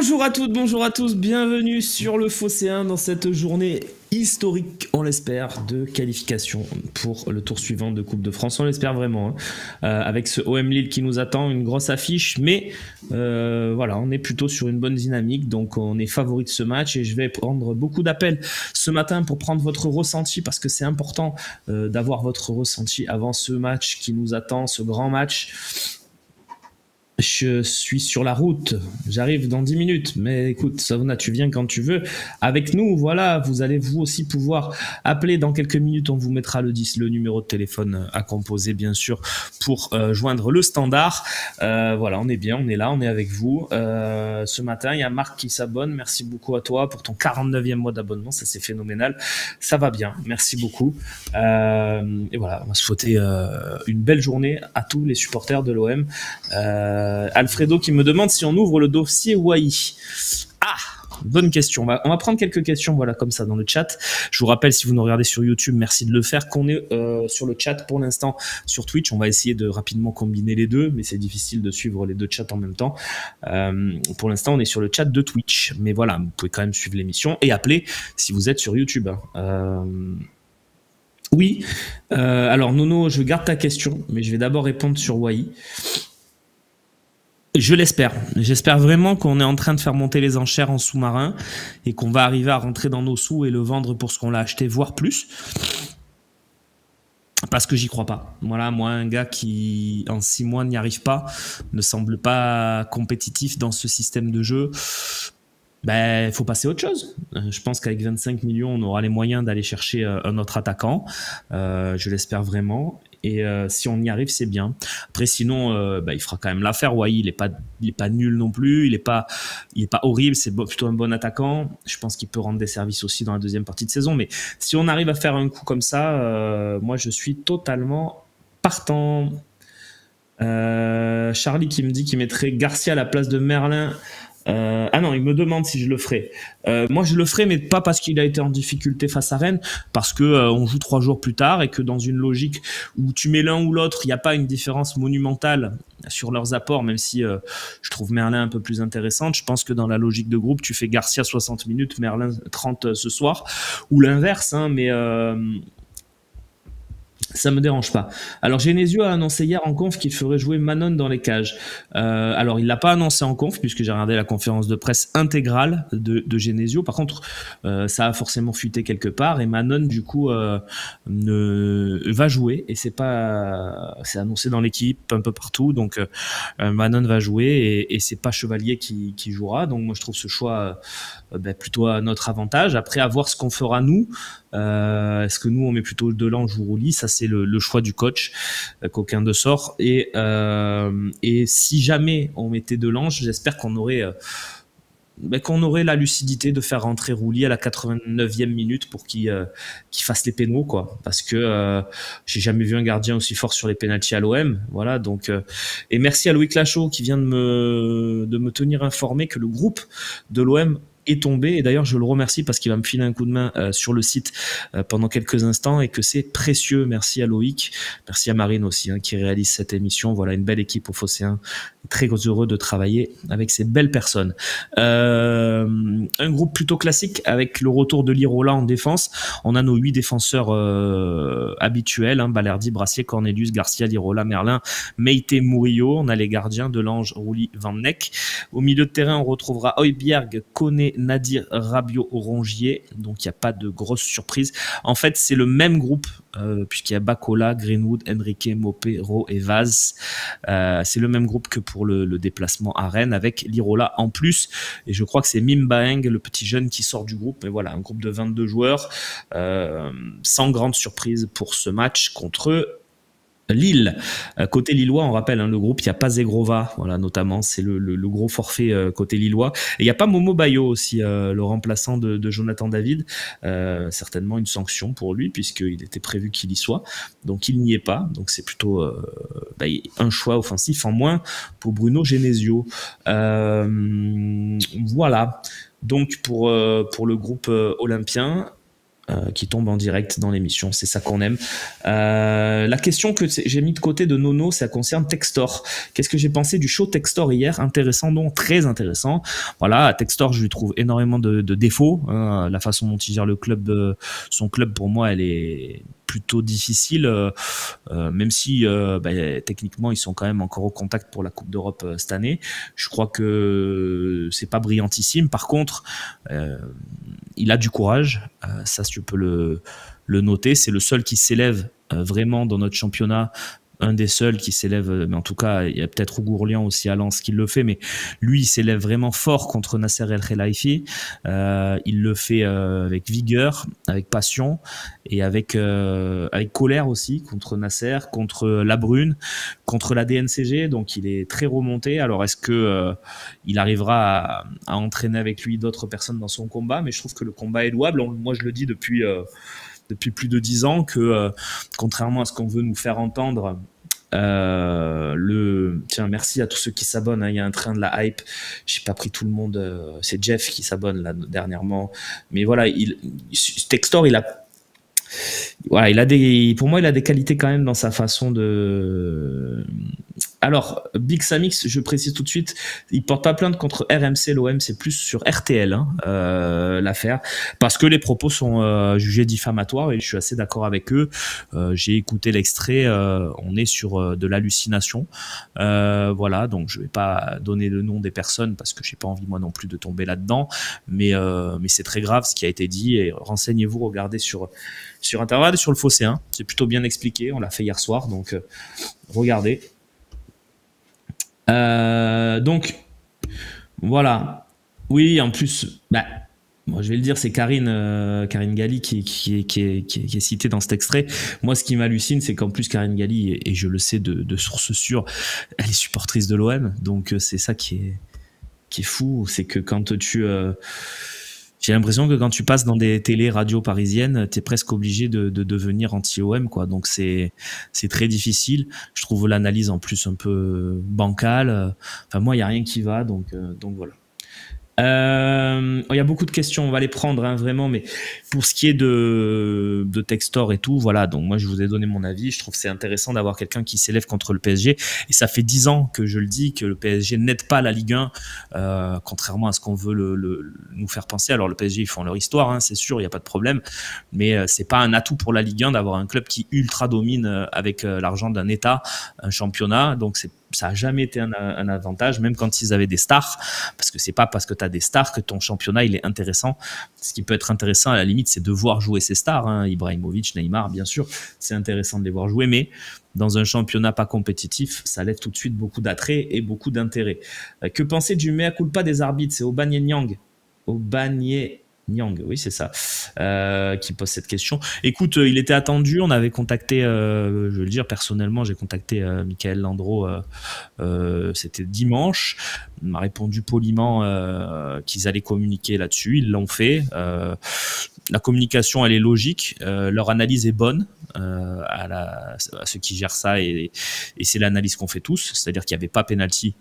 Bonjour à toutes, bonjour à tous, bienvenue sur le Phocéen dans cette journée historique, on l'espère, de qualification pour le tour suivant de Coupe de France, on l'espère vraiment, avec ce OM Lille qui nous attend, une grosse affiche, mais voilà, on est plutôt sur une bonne dynamique, donc on est favori de ce match et je vais prendre beaucoup d'appels ce matin pour prendre votre ressenti, parce que c'est important d'avoir votre ressenti avant ce match qui nous attend, ce grand match. Je suis sur la route, j'arrive dans 10 minutes, mais écoute, Savona, tu viens quand tu veux avec nous, voilà, vous allez vous aussi pouvoir appeler dans quelques minutes, on vous mettra le numéro de téléphone à composer bien sûr pour joindre le standard, voilà, on est bien, on est là, on est avec vous, ce matin il y a Marc qui s'abonne, merci beaucoup à toi pour ton 49e mois d'abonnement, ça c'est phénoménal, ça va bien, merci beaucoup, et voilà, on va se souhaiter une belle journée à tous les supporters de l'OM. Alfredo qui me demande si on ouvre le dossier Wai. Ah, bonne question. On va prendre quelques questions, voilà, comme ça dans le chat. Je vous rappelle, si vous nous regardez sur YouTube, merci de le faire, qu'on est sur le chat pour l'instant sur Twitch. On va essayer de rapidement combiner les deux, mais c'est difficile de suivre les deux chats en même temps. Pour l'instant, on est sur le chat de Twitch, mais voilà, vous pouvez quand même suivre l'émission et appeler si vous êtes sur YouTube. Oui, alors Nono, je garde ta question, mais je vais d'abord répondre sur Wai. Je l'espère. J'espère vraiment qu'on est en train de faire monter les enchères en sous-marin et qu'on va arriver à rentrer dans nos sous et le vendre pour ce qu'on l'a acheté, voire plus. Parce que j'y crois pas. Voilà, moi, un gars qui, en 6 mois, n'y arrive pas, ne semble pas compétitif dans ce système de jeu. Ben, faut passer à autre chose. Je pense qu'avec 25 millions, on aura les moyens d'aller chercher un autre attaquant. Je l'espère vraiment. Et si on y arrive, c'est bien. Après, sinon, il fera quand même l'affaire. Ouais, il est pas nul non plus. Il est pas horrible. C'est plutôt un bon attaquant. Je pense qu'il peut rendre des services aussi dans la deuxième partie de saison. Mais si on arrive à faire un coup comme ça, moi, je suis totalement partant. Charlie qui me dit qu'il mettrait Garcia à la place de Merlin. Ah non, il me demande si je le ferai. Moi, je le ferai, mais pas parce qu'il a été en difficulté face à Rennes, parce que on joue 3 jours plus tard et que dans une logique où tu mets l'un ou l'autre, il n'y a pas une différence monumentale sur leurs apports, même si je trouve Merlin un peu plus intéressante. Je pense que dans la logique de groupe, tu fais Garcia 60 minutes, Merlin 30 ce soir, ou l'inverse, hein, mais ça me dérange pas. Alors Genesio a annoncé hier en conf qu'il ferait jouer Manon dans les cages. Alors il l'a pas annoncé en conf puisque j'ai regardé la conférence de presse intégrale de Genesio. Par contre, ça a forcément fuité quelque part et Manon du coup va jouer et c'est annoncé dans l'équipe un peu partout. Donc Manon va jouer et c'est pas Chevalier qui jouera. Donc moi je trouve ce choix plutôt à notre avantage. Après à voir ce qu'on fera nous. Est-ce que nous on met plutôt Delange ou Roulis? Ça c'est le choix du coach qu'aucun de sort et si jamais on mettait Delange, j'espère qu'on aurait la lucidité de faire rentrer Roulis à la 89e minute pour qu'il fasse les pénaux, quoi, parce que j'ai jamais vu un gardien aussi fort sur les pénaltys à l'OM, voilà. Donc et merci à Loïc Lachaud qui vient de me tenir informé que le groupe de l'OM est tombé, et d'ailleurs je le remercie parce qu'il va me filer un coup de main sur le site pendant quelques instants et que c'est précieux. Merci à Loïc, merci à Marine aussi qui réalise cette émission. Voilà, une belle équipe au Phocéen, très heureux de travailler avec ces belles personnes. Un groupe plutôt classique avec le retour de Lirola en défense. On a nos 8 défenseurs habituels, Balerdi, Brassier, Cornelius, Garcia, Lirola, Merlin, Meite, Murillo. On a les gardiens Delange, Roulis, Van Neck. Au milieu de terrain, on retrouvera Højbjerg, Koné, Nadir, Rabiot, Rongier. Donc il n'y a pas de grosse surprise. En fait, c'est le même groupe puisqu'il y a Bacola, Greenwood, Enrique, Mopé, Ro et Vaz. C'est le même groupe que pour le déplacement à Rennes avec Lirola en plus. Et je crois que c'est Mimbaeng, le petit jeune qui sort du groupe. Mais voilà, un groupe de 22 joueurs sans grande surprise pour ce match contre Lille. Côté lillois, on rappelle le groupe, il n'y a pas Zegrova, voilà, notamment, c'est le gros forfait côté lillois. Et il n'y a pas Momo Bayo aussi, le remplaçant de Jonathan David. Certainement une sanction pour lui, puisqu'il était prévu qu'il y soit. Donc il n'y est pas. Donc c'est plutôt un choix offensif en moins pour Bruno Genesio. Voilà. Donc pour le groupe olympien. qui tombe en direct dans l'émission. C'est ça qu'on aime. La question que j'ai mis de côté de Nono, ça concerne Textor. Qu'est-ce que j'ai pensé du show Textor hier? Intéressant, donc très intéressant. Voilà, Textor, je lui trouve énormément de défauts. La façon dont il gère le club, son club, pour moi, elle est plutôt difficile, même si techniquement ils sont quand même encore au contact pour la Coupe d'Europe cette année. Je crois que c'est pas brillantissime. Par contre, il a du courage, ça tu peux le noter. C'est le seul qui s'élève vraiment dans notre championnat. Un des seuls qui s'élève, mais en tout cas, il y a peut-être Ougourlian aussi à Lens qui le fait, mais lui, il s'élève vraiment fort contre Nasser El Khelaifi. Il le fait avec vigueur, avec passion et avec colère aussi contre Nasser, contre La Brune, contre la DNCG. Donc, il est très remonté. Alors, est-ce que il arrivera à entraîner avec lui d'autres personnes dans son combat? Mais je trouve que le combat est louable. Moi, je le dis depuis plus de 10 ans que, contrairement à ce qu'on veut nous faire entendre, tiens, merci à tous ceux qui s'abonnent, hein. Il y a un train de la hype, j'ai pas pris tout le monde, c'est Jeff qui s'abonne là dernièrement, mais voilà, Textor, pour moi, il a des qualités quand même dans sa façon de. Alors, Big Samix, je précise tout de suite, il porte pas plainte contre RMC, l'OM, c'est plus sur RTL, l'affaire, parce que les propos sont jugés diffamatoires et je suis assez d'accord avec eux. J'ai écouté l'extrait, on est sur de l'hallucination. Voilà, donc je vais pas donner le nom des personnes parce que j'ai pas envie moi non plus de tomber là-dedans, mais c'est très grave ce qui a été dit et renseignez-vous, regardez sur Internet, sur le Phocéen, c'est plutôt bien expliqué, on l'a fait hier soir, donc regardez. Donc voilà. Oui, en plus, moi je vais le dire, c'est Karine Galli qui est citée dans cet extrait. Moi, ce qui m'hallucine, c'est qu'en plus Karine Galli, et je le sais de source sûre, elle est supportrice de l'OM, donc c'est ça qui est fou, c'est que quand j'ai l'impression que quand tu passes dans des télés, radios parisiennes, t'es presque obligé de devenir anti-OM, quoi. Donc c'est très difficile. Je trouve l'analyse en plus un peu bancale. Enfin, moi, il y a rien qui va, donc voilà. Il y a beaucoup de questions, on va les prendre, hein, vraiment, mais pour ce qui est de Textor et tout, voilà, donc moi je vous ai donné mon avis, je trouve que c'est intéressant d'avoir quelqu'un qui s'élève contre le PSG, et ça fait 10 ans que je le dis, que le PSG n'aide pas la Ligue 1, contrairement à ce qu'on veut nous faire penser. Alors le PSG, ils font leur histoire, hein, c'est sûr, il n'y a pas de problème, mais c'est pas un atout pour la Ligue 1 d'avoir un club qui ultra domine avec l'argent d'un État, un championnat, donc ça a jamais été un avantage, même quand ils avaient des stars, parce que c'est pas parce que tu as des stars que ton championnat il est intéressant. Ce qui peut être intéressant à la limite, c'est de voir jouer ces stars, hein. Ibrahimovic, Neymar, bien sûr, c'est intéressant de les voir jouer, mais dans un championnat pas compétitif, ça lève tout de suite beaucoup d'attrait et beaucoup d'intérêt. Que penser du mea culpa des arbitres? C'est Aubameyang. Nyang, oui c'est ça, qui pose cette question. Écoute, il était attendu, on avait contacté, je vais le dire personnellement, j'ai contacté Michael Landreau, c'était dimanche, il m'a répondu poliment qu'ils allaient communiquer là-dessus, ils l'ont fait. La communication elle est logique, leur analyse est bonne à ceux qui gèrent ça, et c'est l'analyse qu'on fait tous, c'est-à-dire qu'il n'y avait pas penalty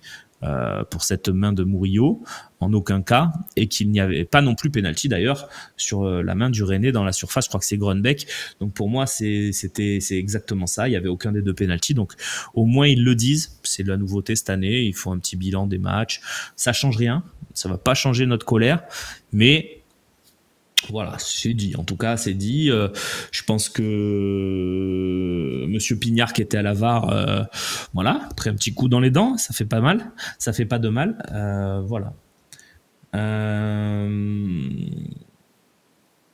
pour cette main de Murillo, en aucun cas, et qu'il n'y avait pas non plus penalty d'ailleurs sur la main du Rennais dans la surface, je crois que c'est Grunbeck. Donc pour moi c'est exactement ça, il n'y avait aucun des deux penalty, donc au moins ils le disent, c'est la nouveauté cette année, il faut un petit bilan des matchs, ça change rien, ça va pas changer notre colère, mais voilà, c'est dit. En tout cas, c'est dit. Je pense que Monsieur Pignard qui était à la VAR, voilà, pris un petit coup dans les dents, ça fait pas mal, ça fait pas de mal. Voilà.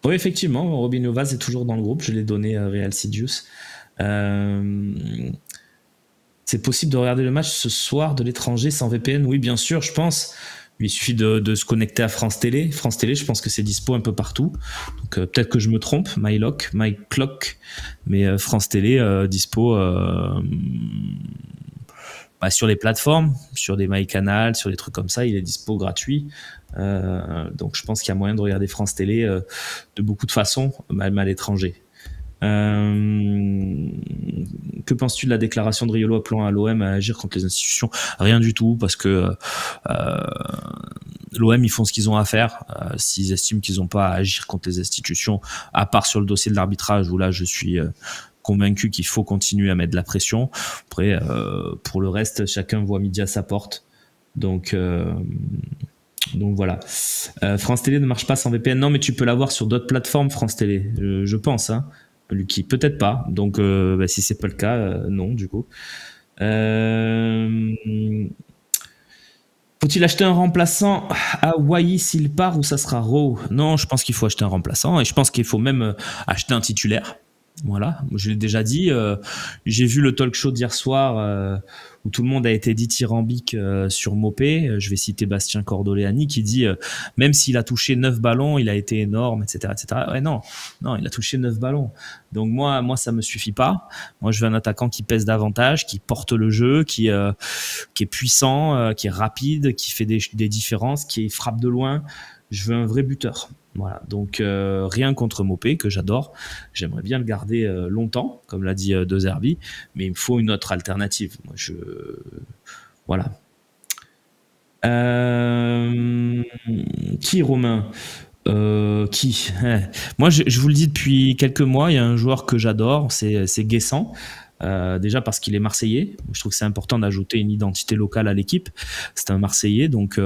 Oui, effectivement, Robin Vaz est toujours dans le groupe. Je l'ai donné à Real Sidious. C'est possible de regarder le match ce soir de l'étranger sans VPN? Oui, bien sûr, je pense. Il suffit de se connecter à France Télé. France Télé, je pense que c'est dispo un peu partout. Donc peut-être que je me trompe, MyClock, mais France Télé dispo sur les plateformes, sur des MyCanal, sur des trucs comme ça, il est dispo gratuit. Donc je pense qu'il y a moyen de regarder France Télé de beaucoup de façons, même à l'étranger. Que penses-tu de la déclaration de Riolo appelant à l'OM à agir contre les institutions? Rien du tout, parce que L'OM, ils font ce qu'ils ont à faire. S'ils estiment qu'ils n'ont pas à agir contre les institutions, à part sur le dossier de l'arbitrage, où là, je suis convaincu qu'il faut continuer à mettre de la pression. Après, pour le reste, chacun voit midi à sa porte. Donc voilà. France Télé ne marche pas sans VPN. Non, mais tu peux l'avoir sur d'autres plateformes, France Télé, je pense. Hein. Lucky, peut-être pas. Donc, si c'est pas le cas, non, du coup. Faut-il acheter un remplaçant à Wai s'il part ou ça sera Rowe? Non, je pense qu'il faut acheter un remplaçant et je pense qu'il faut même acheter un titulaire. Voilà, je l'ai déjà dit. J'ai vu le talk show d'hier soir où tout le monde a été dithyrambique sur Mopé. Je vais citer Bastien Cordoleani qui dit même s'il a touché 9 ballons, il a été énorme, etc., etc. Ouais, non, il a touché 9 ballons. Donc moi, ça me suffit pas. Moi, je veux un attaquant qui pèse davantage, qui porte le jeu, qui est puissant, qui est rapide, qui fait des différences, qui frappe de loin. Je veux un vrai buteur. Voilà, donc rien contre Mopé, que j'adore. J'aimerais bien le garder longtemps, comme l'a dit De Zerbi, mais il me faut une autre alternative. Moi, voilà. Qui, Romain qui Moi, je vous le dis depuis quelques mois, il y a un joueur que j'adore, c'est Guessant. Déjà parce qu'il est Marseillais. Je trouve que c'est important d'ajouter une identité locale à l'équipe. C'est un Marseillais, donc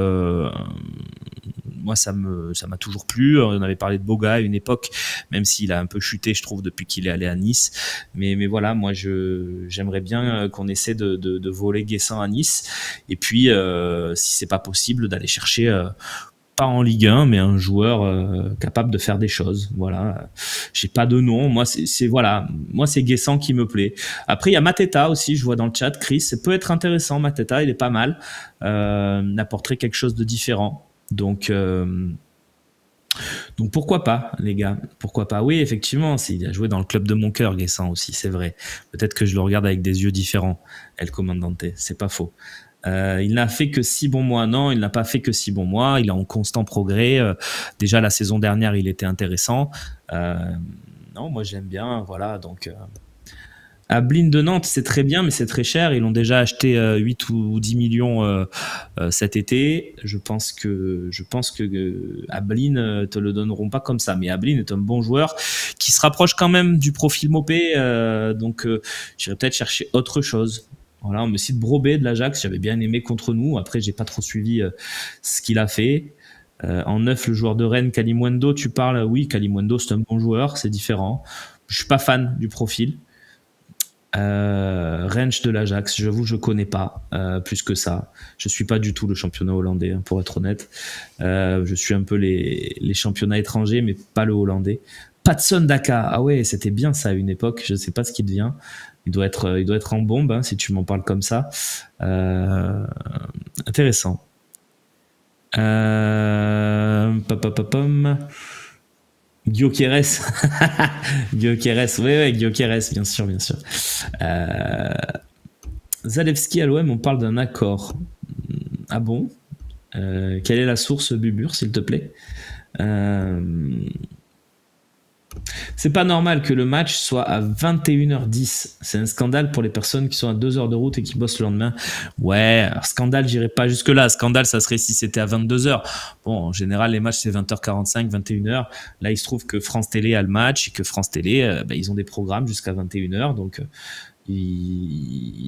moi ça m'a toujours plu. On avait parlé de Boga à une époque, même s'il a un peu chuté, je trouve, depuis qu'il est allé à Nice. Mais voilà, moi j'aimerais bien qu'on essaie de voler Guessant à Nice. Et puis si c'est pas possible, d'aller chercher pas en Ligue 1, mais un joueur capable de faire des choses. Voilà. J'ai pas de nom. Moi, c'est Guessant qui me plaît. Après, il y a Mateta aussi. Je vois dans le chat, Chris. Ça peut être intéressant. Mateta, il est pas mal. Il apporterait quelque chose de différent. Donc pourquoi pas, les gars? Pourquoi pas? Oui, effectivement, il a joué dans le club de mon cœur, Guessant aussi. C'est vrai. Peut-être que je le regarde avec des yeux différents. El Comandante. C'est pas faux. Il n'a fait que 6 bons mois. Non, il n'a pas fait que 6 bons mois. Il est en constant progrès. Déjà, la saison dernière, il était intéressant. Non, moi, j'aime bien. Voilà, donc... Ablin de Nantes, c'est très bien, mais c'est très cher. Ils l'ont déjà acheté 8 ou 10 millions cet été. Je pense que Ablin te le donneront pas comme ça. Mais Ablin est un bon joueur qui se rapproche quand même du profil Mopé. Donc, j'irai peut-être chercher autre chose. Voilà, on me cite Brobé de l'Ajax, j'avais bien aimé contre nous. Après, j'ai pas trop suivi ce qu'il a fait. En neuf, le joueur de Rennes, Kalimundo, tu parles. Oui, Kalimundo, c'est un bon joueur, c'est différent. Je suis pas fan du profil. Rennes de l'Ajax, j'avoue, je connais pas plus que ça. Je suis pas du tout le championnat hollandais, hein, pour être honnête. Je suis un peu les championnats étrangers, mais pas le hollandais. Patson Daka, ah ouais, c'était bien ça à une époque. Je sais pas ce qu'il devient. Il doit être en bombe, hein, si tu m'en parles comme ça. Intéressant. Gyökeres. Gyökeres, ouais, Gyökeres, bien sûr. Zalewski à l'OM, on parle d'un accord. Ah bon? Quelle est la source, Bubur, s'il te plaît? C'est pas normal que le match soit à 21h10. C'est un scandale pour les personnes qui sont à 2 heures de route et qui bossent le lendemain. Ouais, alors scandale, j'irai pas jusque-là. Scandale, ça serait si c'était à 22h. Bon, en général, les matchs, c'est 20h45, 21h. Là, il se trouve que France Télé a le match et que France Télé, ils ont des programmes jusqu'à 21h. Donc,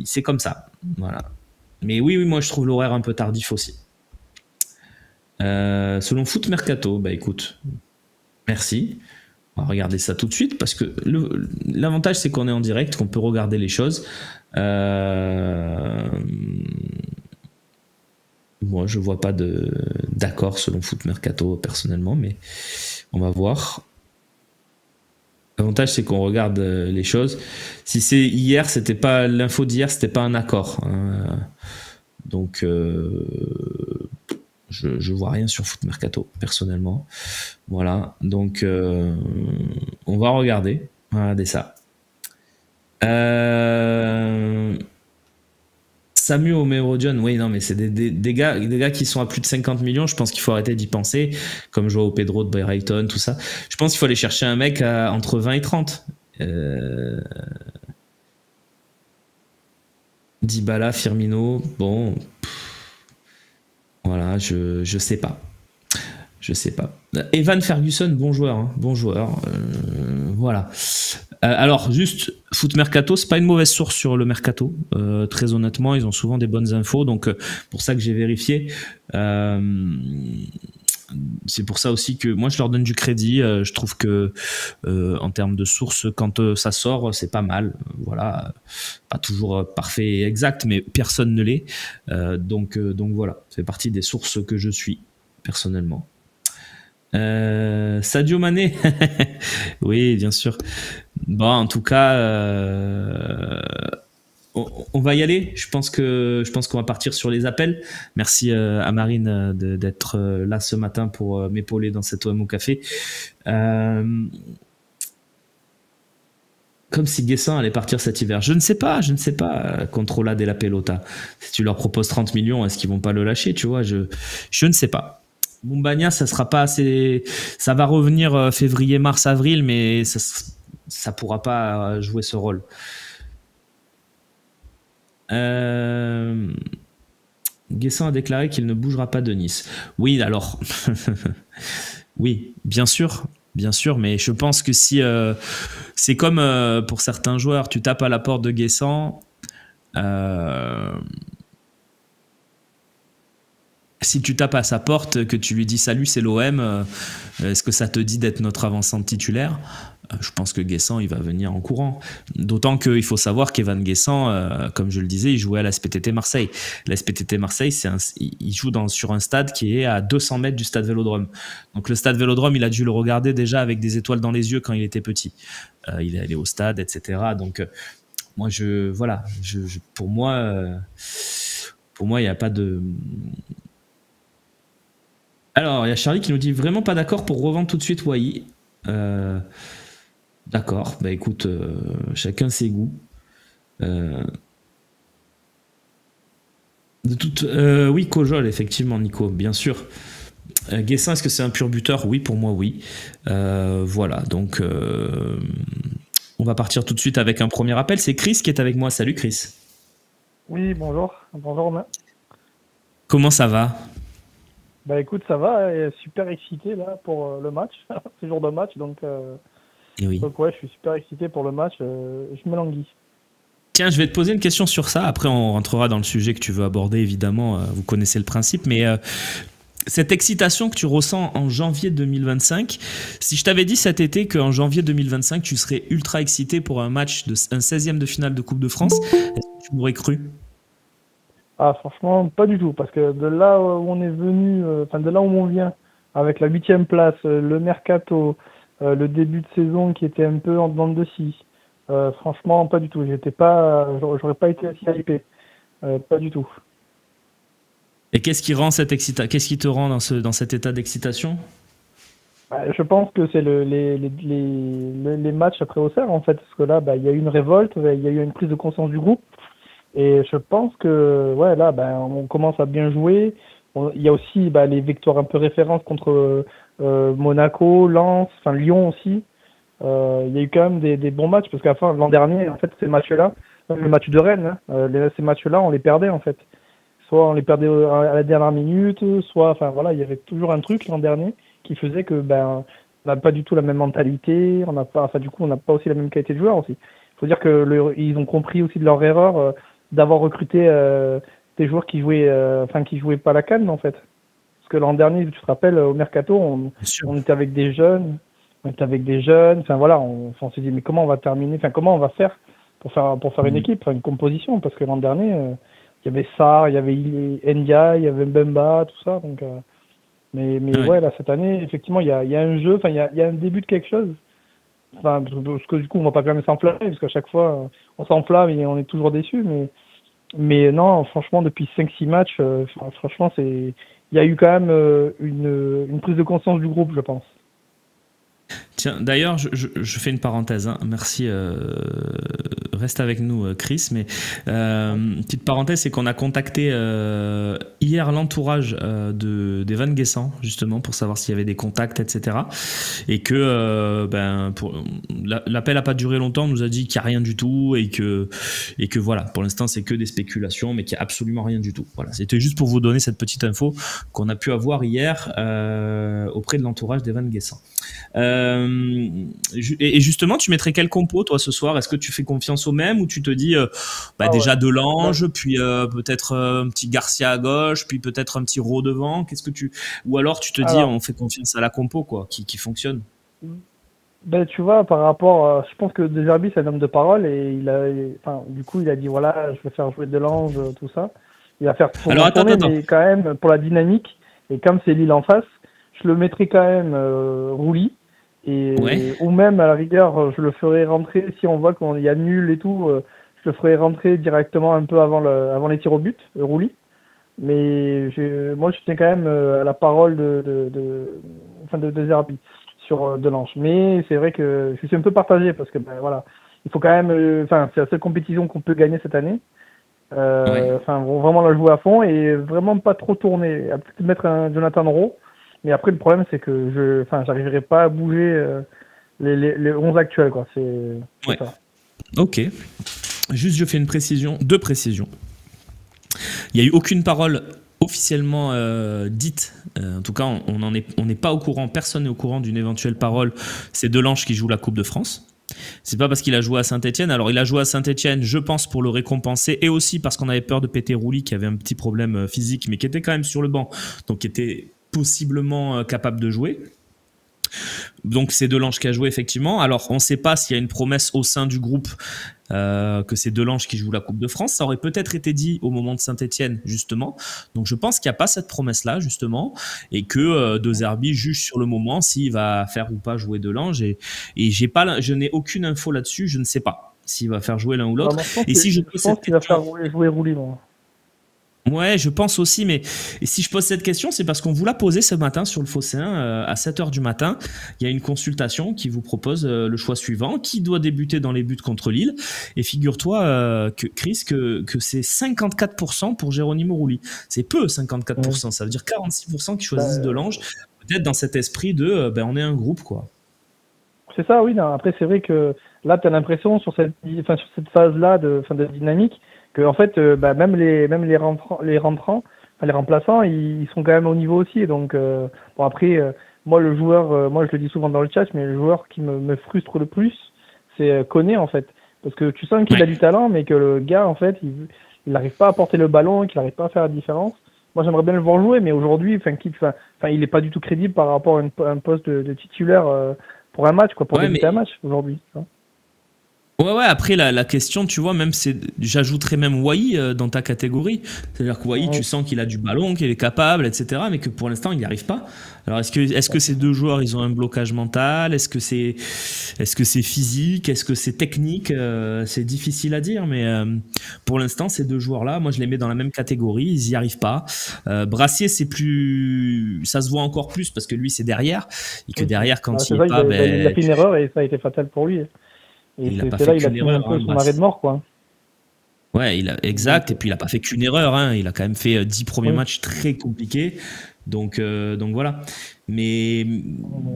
c'est comme ça. Voilà. Mais oui, moi, je trouve l'horaire un peu tardif aussi. Selon Foot Mercato, écoute, merci. On va regarder ça tout de suite parce que l'avantage c'est qu'on est en direct, qu'on peut regarder les choses. Moi, je vois pas d'accord selon Foot Mercato personnellement, mais on va voir. L'avantage c'est qu'on regarde les choses. Si c'est hier, c'était pas l'info d'hier, c'était pas un accord. Donc je vois rien sur Foot Mercato personnellement. Voilà, donc on va regarder ça. Samu Omerodion, oui, non, mais c'est des gars qui sont à plus de 50 millions. Je pense qu'il faut arrêter d'y penser, comme Joao Pedro de Brighton, tout ça. Je pense qu'il faut aller chercher un mec entre 20 et 30. Dybala, Firmino, bon, voilà, je sais pas. Je sais pas. Evan Ferguson, bon joueur, hein, bon joueur. Voilà. Alors, juste, Foot Mercato, c'est pas une mauvaise source sur le Mercato. Très honnêtement, ils ont souvent des bonnes infos, donc pour ça que j'ai vérifié. C'est pour ça aussi que moi je leur donne du crédit. Je trouve que en termes de sources, quand ça sort, c'est pas mal. Voilà, pas toujours parfait et exact, mais personne ne l'est. Donc voilà, c'est partie des sources que je suis personnellement. Sadio Mané, oui, bien sûr. Bon, en tout cas, on va y aller. Je pense qu'on va partir sur les appels. Merci à Marine d'être là ce matin pour m'épauler dans cet OM au café. Comme si Guessant allait partir cet hiver. Je ne sais pas. Controla de la Pelota. Si tu leur proposes 30 millions, est-ce qu'ils vont pas le lâcher, tu vois, je ne sais pas. Moumbagna, ça sera pas assez. Ça va revenir février, mars, avril, mais ça pourra pas jouer ce rôle. Guessant a déclaré qu'il ne bougera pas de Nice. Oui, alors. Oui, bien sûr, mais je pense que si c'est comme pour certains joueurs, tu tapes à la porte de Guessant. Si tu tapes à sa porte, que tu lui dis salut, c'est l'OM, est-ce que ça te dit d'être notre avant-centre titulaire? Je pense que Guessant, il va venir en courant. D'autant qu'il faut savoir qu'Evan Guessant, comme je le disais, il jouait à la SPTT Marseille. La SPTT Marseille, il joue sur un stade qui est à 200 mètres du stade Vélodrome. Donc le stade Vélodrome, il a dû le regarder déjà avec des étoiles dans les yeux quand il était petit. Il est allé au stade, etc. Donc moi, pour moi, il n'y a pas de... Alors, il y a Charlie qui nous dit vraiment pas d'accord pour revendre tout de suite Wai. D'accord, bah écoute, chacun ses goûts. Oui, Kojol, effectivement, Nico, bien sûr. Guessin, est-ce que c'est un pur buteur? Oui, pour moi, oui. Voilà, donc on va partir tout de suite avec un premier appel. C'est Chris qui est avec moi. Salut Chris. Oui, bonjour. Bonjour Romain. Comment ça va? Bah écoute, ça va, et super excité là pour le match. C'est jour de match, donc Oui. ouais, je suis super excité pour le match. Je me languis. Tiens, je vais te poser une question sur ça. Après, on rentrera dans le sujet que tu veux aborder, évidemment. Vous connaissez le principe, mais cette excitation que tu ressens en janvier 2025, si je t'avais dit cet été qu'en janvier 2025, tu serais ultra excité pour un match, un 16e de finale de Coupe de France, est-ce que tu m'aurais cru? Ah franchement, pas du tout, parce que de là où on est venu, de là où on vient, avec la 8e place, le mercato, le début de saison qui était un peu en dents de scie, franchement, pas du tout. J'aurais pas été aussi hypé, pas du tout. Et qu'est-ce qui rend qu'est-ce qui te rend dans cet état d'excitation? Bah, je pense que c'est les matchs après Auxerre, en fait, parce que là, bah, il y a eu une révolte, il y a eu une prise de conscience du groupe, et je pense que, ouais, là, bah, on commence à bien jouer. Il y a aussi bah, les victoires un peu références contre Monaco, Lens, enfin Lyon aussi. Il y a eu quand même des bons matchs, parce qu'à la fin, l'an dernier, en fait, ces matchs-là, le match de Rennes, hein, ces matchs-là, on les perdait, en fait. Soit on les perdait à la dernière minute, soit, enfin voilà, il y avait toujours un truc l'an dernier qui faisait que ben on n'a pas du tout la même mentalité, on n'a pas, enfin du coup on n'a pas aussi la même qualité de joueur aussi. Il faut dire que ils ont compris aussi de leur erreur d'avoir recruté des joueurs qui jouaient, qui jouaient pas la CAN en fait. Parce que l'an dernier, tu te rappelles, au mercato, on était avec des jeunes, enfin voilà, on s'est dit mais comment on va terminer, enfin comment on va faire pour faire une équipe, une composition, parce que l'an dernier il y avait Sarr, il y avait Ndia, il y avait Mbemba, tout ça. Donc, mais ouais, là, cette année, effectivement, il y a un jeu, il y a un début de quelque chose. Enfin, parce que du coup, on va pas jamais s'enflammer, parce qu'à chaque fois, on s'enflamme et on est toujours déçu. Mais non, franchement, depuis 5-6 matchs, franchement, il y a eu quand même une prise de conscience du groupe, je pense. Tiens, d'ailleurs, je fais une parenthèse. Hein. Merci. Reste avec nous, Chris. Mais petite parenthèse, c'est qu'on a contacté hier l'entourage d'Evan Guessant, justement, pour savoir s'il y avait des contacts, etc. Et que l'appel n'a pas duré longtemps. On nous a dit qu'il n'y a rien du tout et que voilà, pour l'instant, c'est que des spéculations, mais qu'il n'y a absolument rien du tout. Voilà, c'était juste pour vous donner cette petite info qu'on a pu avoir hier auprès de l'entourage d'Evan Guessant. Et justement, tu mettrais quel compo toi ce soir? Est-ce que tu fais confiance au même ou tu te dis déjà Delange, puis peut-être un petit Garcia à gauche, puis peut-être un petit Rowe devant? Ou alors tu te dis on fait confiance à la compo quoi, qui fonctionne? Ben tu vois, par rapport, je pense que De Zerbi c'est un homme de parole et du coup il a dit voilà, je vais faire jouer Delange, tout ça. Il va faire tourner, mais quand même pour la dynamique et comme c'est Lille en face, je le mettrai quand même Rouli. Ou même à la rigueur je le ferai rentrer si on voit qu'il y a nul et tout, je le ferai rentrer directement un peu avant les tirs au but, Rouli. Mais moi je tiens quand même à la parole de Zerbi sur Delange. Mais c'est vrai que je suis un peu partagé parce que voilà, il faut quand même c'est la seule compétition qu'on peut gagner cette année. Vraiment la jouer à fond et vraiment pas trop tourner, peut-être mettre un Jonathan Rowe. Mais après, le problème, c'est que j'arriverai pas à bouger les 11 actuels, quoi. C'est ça. Ok. Juste, je fais deux précisions. Il n'y a eu aucune parole officiellement dite. En tout cas, on n'est pas au courant. Personne n'est au courant d'une éventuelle parole. C'est Delange qui joue la Coupe de France. C'est pas parce qu'il a joué à Saint-Etienne. Alors, il a joué à Saint-Etienne, je pense, pour le récompenser et aussi parce qu'on avait peur de péter Rouli, qui avait un petit problème physique, mais qui était quand même sur le banc. Donc, qui était possiblement capable de jouer. Donc c'est Delange qui a joué effectivement. Alors on ne sait pas s'il y a une promesse au sein du groupe que c'est Delange qui joue la Coupe de France. Ça aurait peut-être été dit au moment de Saint-Etienne justement. Donc je pense qu'il n'y a pas cette promesse-là justement et que De Zerbi juge sur le moment s'il va faire ou pas jouer Delange. Et je n'ai aucune info là-dessus. Je ne sais pas s'il va faire jouer l'un ou l'autre. Je pense qu'il va faire jouer Rouli. Ouais, je pense aussi, mais si je pose cette question, c'est parce qu'on vous l'a posé ce matin sur le Phocéen à 7h du matin. Il y a une consultation qui vous propose le choix suivant, qui doit débuter dans les buts contre Lille. Et figure-toi, Chris, que c'est 54% pour Geronimo Rouli. C'est peu, 54%. Ça veut dire 46% qui choisissent Delange, peut-être dans cet esprit de on est un groupe, quoi. C'est ça, oui. Non. Après, c'est vrai que là, tu as l'impression sur cette phase-là de dynamique, que en fait même les remplaçants ils sont quand même au niveau aussi. Donc après moi le joueur moi je le dis souvent dans le chat, mais le joueur qui me frustre le plus c'est Koné en fait, parce que tu sens qu'il a du talent mais que le gars en fait il n'arrive pas à porter le ballon, qu'il n'arrive pas à faire la différence. Moi j'aimerais bien le voir jouer, mais aujourd'hui il est pas du tout crédible par rapport à un poste de titulaire pour un match, quoi, pour débuter un match aujourd'hui, tu vois. Ouais, après la question, tu vois, même j'ajouterais même Wai dans ta catégorie. C'est-à-dire que Wai, tu sens qu'il a du ballon, qu'il est capable, etc. Mais que pour l'instant, il n'y arrive pas. Alors, est-ce que ces deux joueurs, ils ont un blocage mental? Est-ce que c'est physique? Est-ce que c'est technique? C'est difficile à dire, mais pour l'instant, ces deux joueurs-là, moi, je les mets dans la même catégorie. Ils n'y arrivent pas. Brassier, ça se voit encore plus parce que lui, c'est derrière. Et que derrière, quand il n'est pas... Il a fait une erreur et ça a été fatal pour lui. Et il a fait un peu son arrêt de mort, quoi. Ouais, exact. Et puis il a pas fait qu'une erreur. Hein. Il a quand même fait 10 premiers matchs très compliqués. Donc voilà. Mais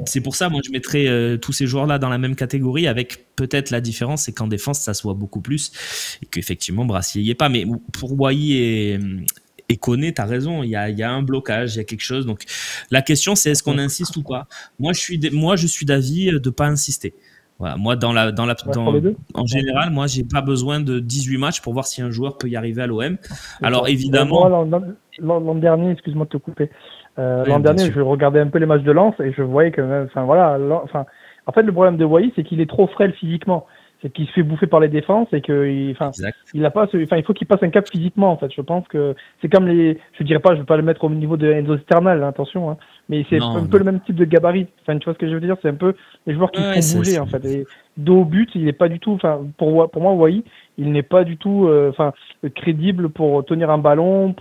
c'est pour ça, moi, je mettrais tous ces joueurs-là dans la même catégorie, avec peut-être la différence, c'est qu'en défense, ça se voit beaucoup plus et qu'effectivement, Brassier n'y est pas. Mais pour Wai et Koné, t'as raison. Il y a un blocage, il y a quelque chose. Donc la question, c'est est-ce qu'on insiste ou pas? Moi, je suis d'avis de pas insister. Voilà, moi, en général, moi, j'ai pas besoin de 18 matchs pour voir si un joueur peut y arriver à l'OM. Alors, évidemment. L'an dernier, excuse-moi de te couper. L'an dernier, je regardais un peu les matchs de Lens et je voyais que, en fait, le problème de Wai, c'est qu'il est trop frêle physiquement. C'est qu'il se fait bouffer par les défenses et il faut qu'il passe un cap physiquement, en fait. Je pense que c'est comme je dirais pas, je vais pas le mettre au niveau de Enzo Sternal, attention, hein. mais c'est Non, un peu non. le même type de gabarit. Enfin, tu vois ce que je veux dire? C'est un peu les joueurs qui Ouais, font bouger, en fait. Et dos au but, il est pas du tout, enfin, pour moi, Wai, il n'est pas du tout, enfin, crédible pour tenir un ballon,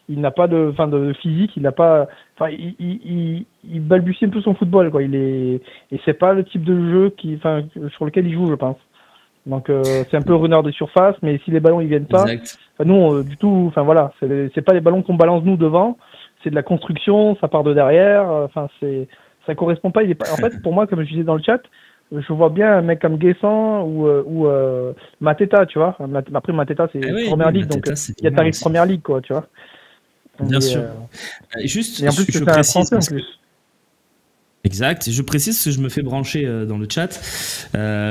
il n'a pas de physique, il n'a pas, enfin, il balbutie un peu son football, quoi. Et c'est pas le type de jeu sur lequel il joue, je pense. Donc c'est un peu renard de surface, mais si les ballons ils viennent pas, exact. enfin, nous du tout, enfin voilà, c'est pas les ballons qu'on balance nous devant, c'est de la construction, ça part de derrière, enfin ça correspond pas, il est pas. En fait, pour moi, comme je disais dans le chat, je vois bien un mec comme Guessant ou Mateta, tu vois. Après Mateta Ah c'est oui, Première oui, Ligue, donc Mateta, c'est il y pas a mal tarif aussi. Première Ligue, quoi, tu vois. Bien Mais, sûr. Juste, et en plus je c'est un précise Français en parce que plus. exact. Je précise que je me fais brancher dans le chat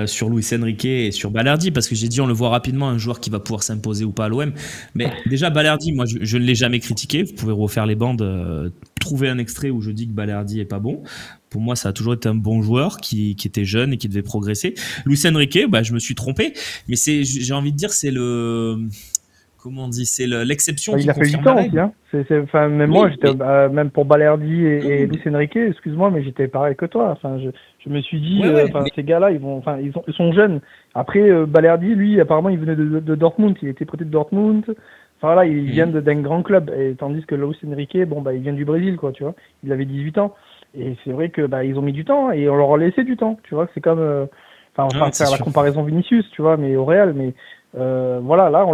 sur Luis Enrique et sur Balerdi parce que j'ai dit on le voit rapidement un joueur qui va pouvoir s'imposer ou pas à l'OM. Mais déjà Balerdi, moi je ne l'ai jamais critiqué. Vous pouvez refaire les bandes, trouver un extrait où je dis que Balerdi est pas bon. Pour moi, ça a toujours été un bon joueur qui était jeune et qui devait progresser. Luis Enrique, bah, je me suis trompé, mais j'ai envie de dire c'est le comment on dit, c'est l'exception qui Il a fait 8 confirme la ans aussi, règle. hein. Enfin, même moi, Oui, j'étais mais même pour Balerdi et non, Luis Enrique, excuse-moi, mais j'étais pareil que toi. Enfin, je me suis dit, ouais, ouais, enfin, mais ces gars-là, ils sont jeunes. Après, Balerdi, lui, apparemment, il venait de Dortmund, il était prêté de Dortmund. Enfin là, il vient d'un grand club, et tandis que Luis Enrique, bon, bah, il vient du Brésil, quoi, tu vois. Il avait 18 ans. Et c'est vrai que, bah, ils ont mis du temps, et on leur a laissé du temps, tu vois. C'est comme, enfin, on va ah ouais, pas c'est faire la sûr. comparaison Vinicius, tu vois, mais au Real, mais voilà, là, on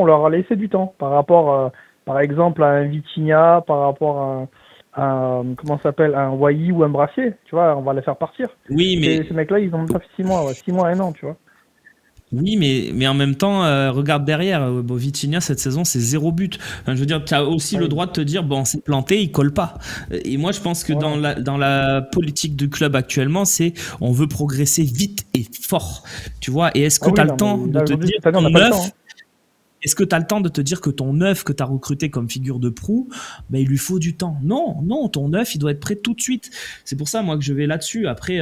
leur a laissé du temps par rapport par exemple à un Vitinha, par rapport comment ça s'appelle, un Wai ou un Brassier, tu vois, on va les faire partir. Oui, mais Ces mecs-là, ils ont même pas fait 6 mois, ouais, 6 mois, 1 an, tu vois. oui, mais en même temps, regarde derrière, Vitinha cette saison, c'est 0 but. Enfin, je veux dire, tu as aussi le Ouais, droit de te dire, bon, c'est planté, il colle pas. Et moi, je pense que voilà. dans la politique du club actuellement, c'est on veut progresser vite et fort. Tu vois, et est-ce Ah que tu oui, as le non, temps mais de là, te aujourd'hui, dire cette année, on ton n'a pas le temps, hein. neuf est-ce que tu as le temps de te dire que ton neuf que tu as recruté comme figure de proue, ben, il lui faut du temps? Non, non, ton neuf, il doit être prêt tout de suite. C'est pour ça, moi, que je vais là-dessus. Après,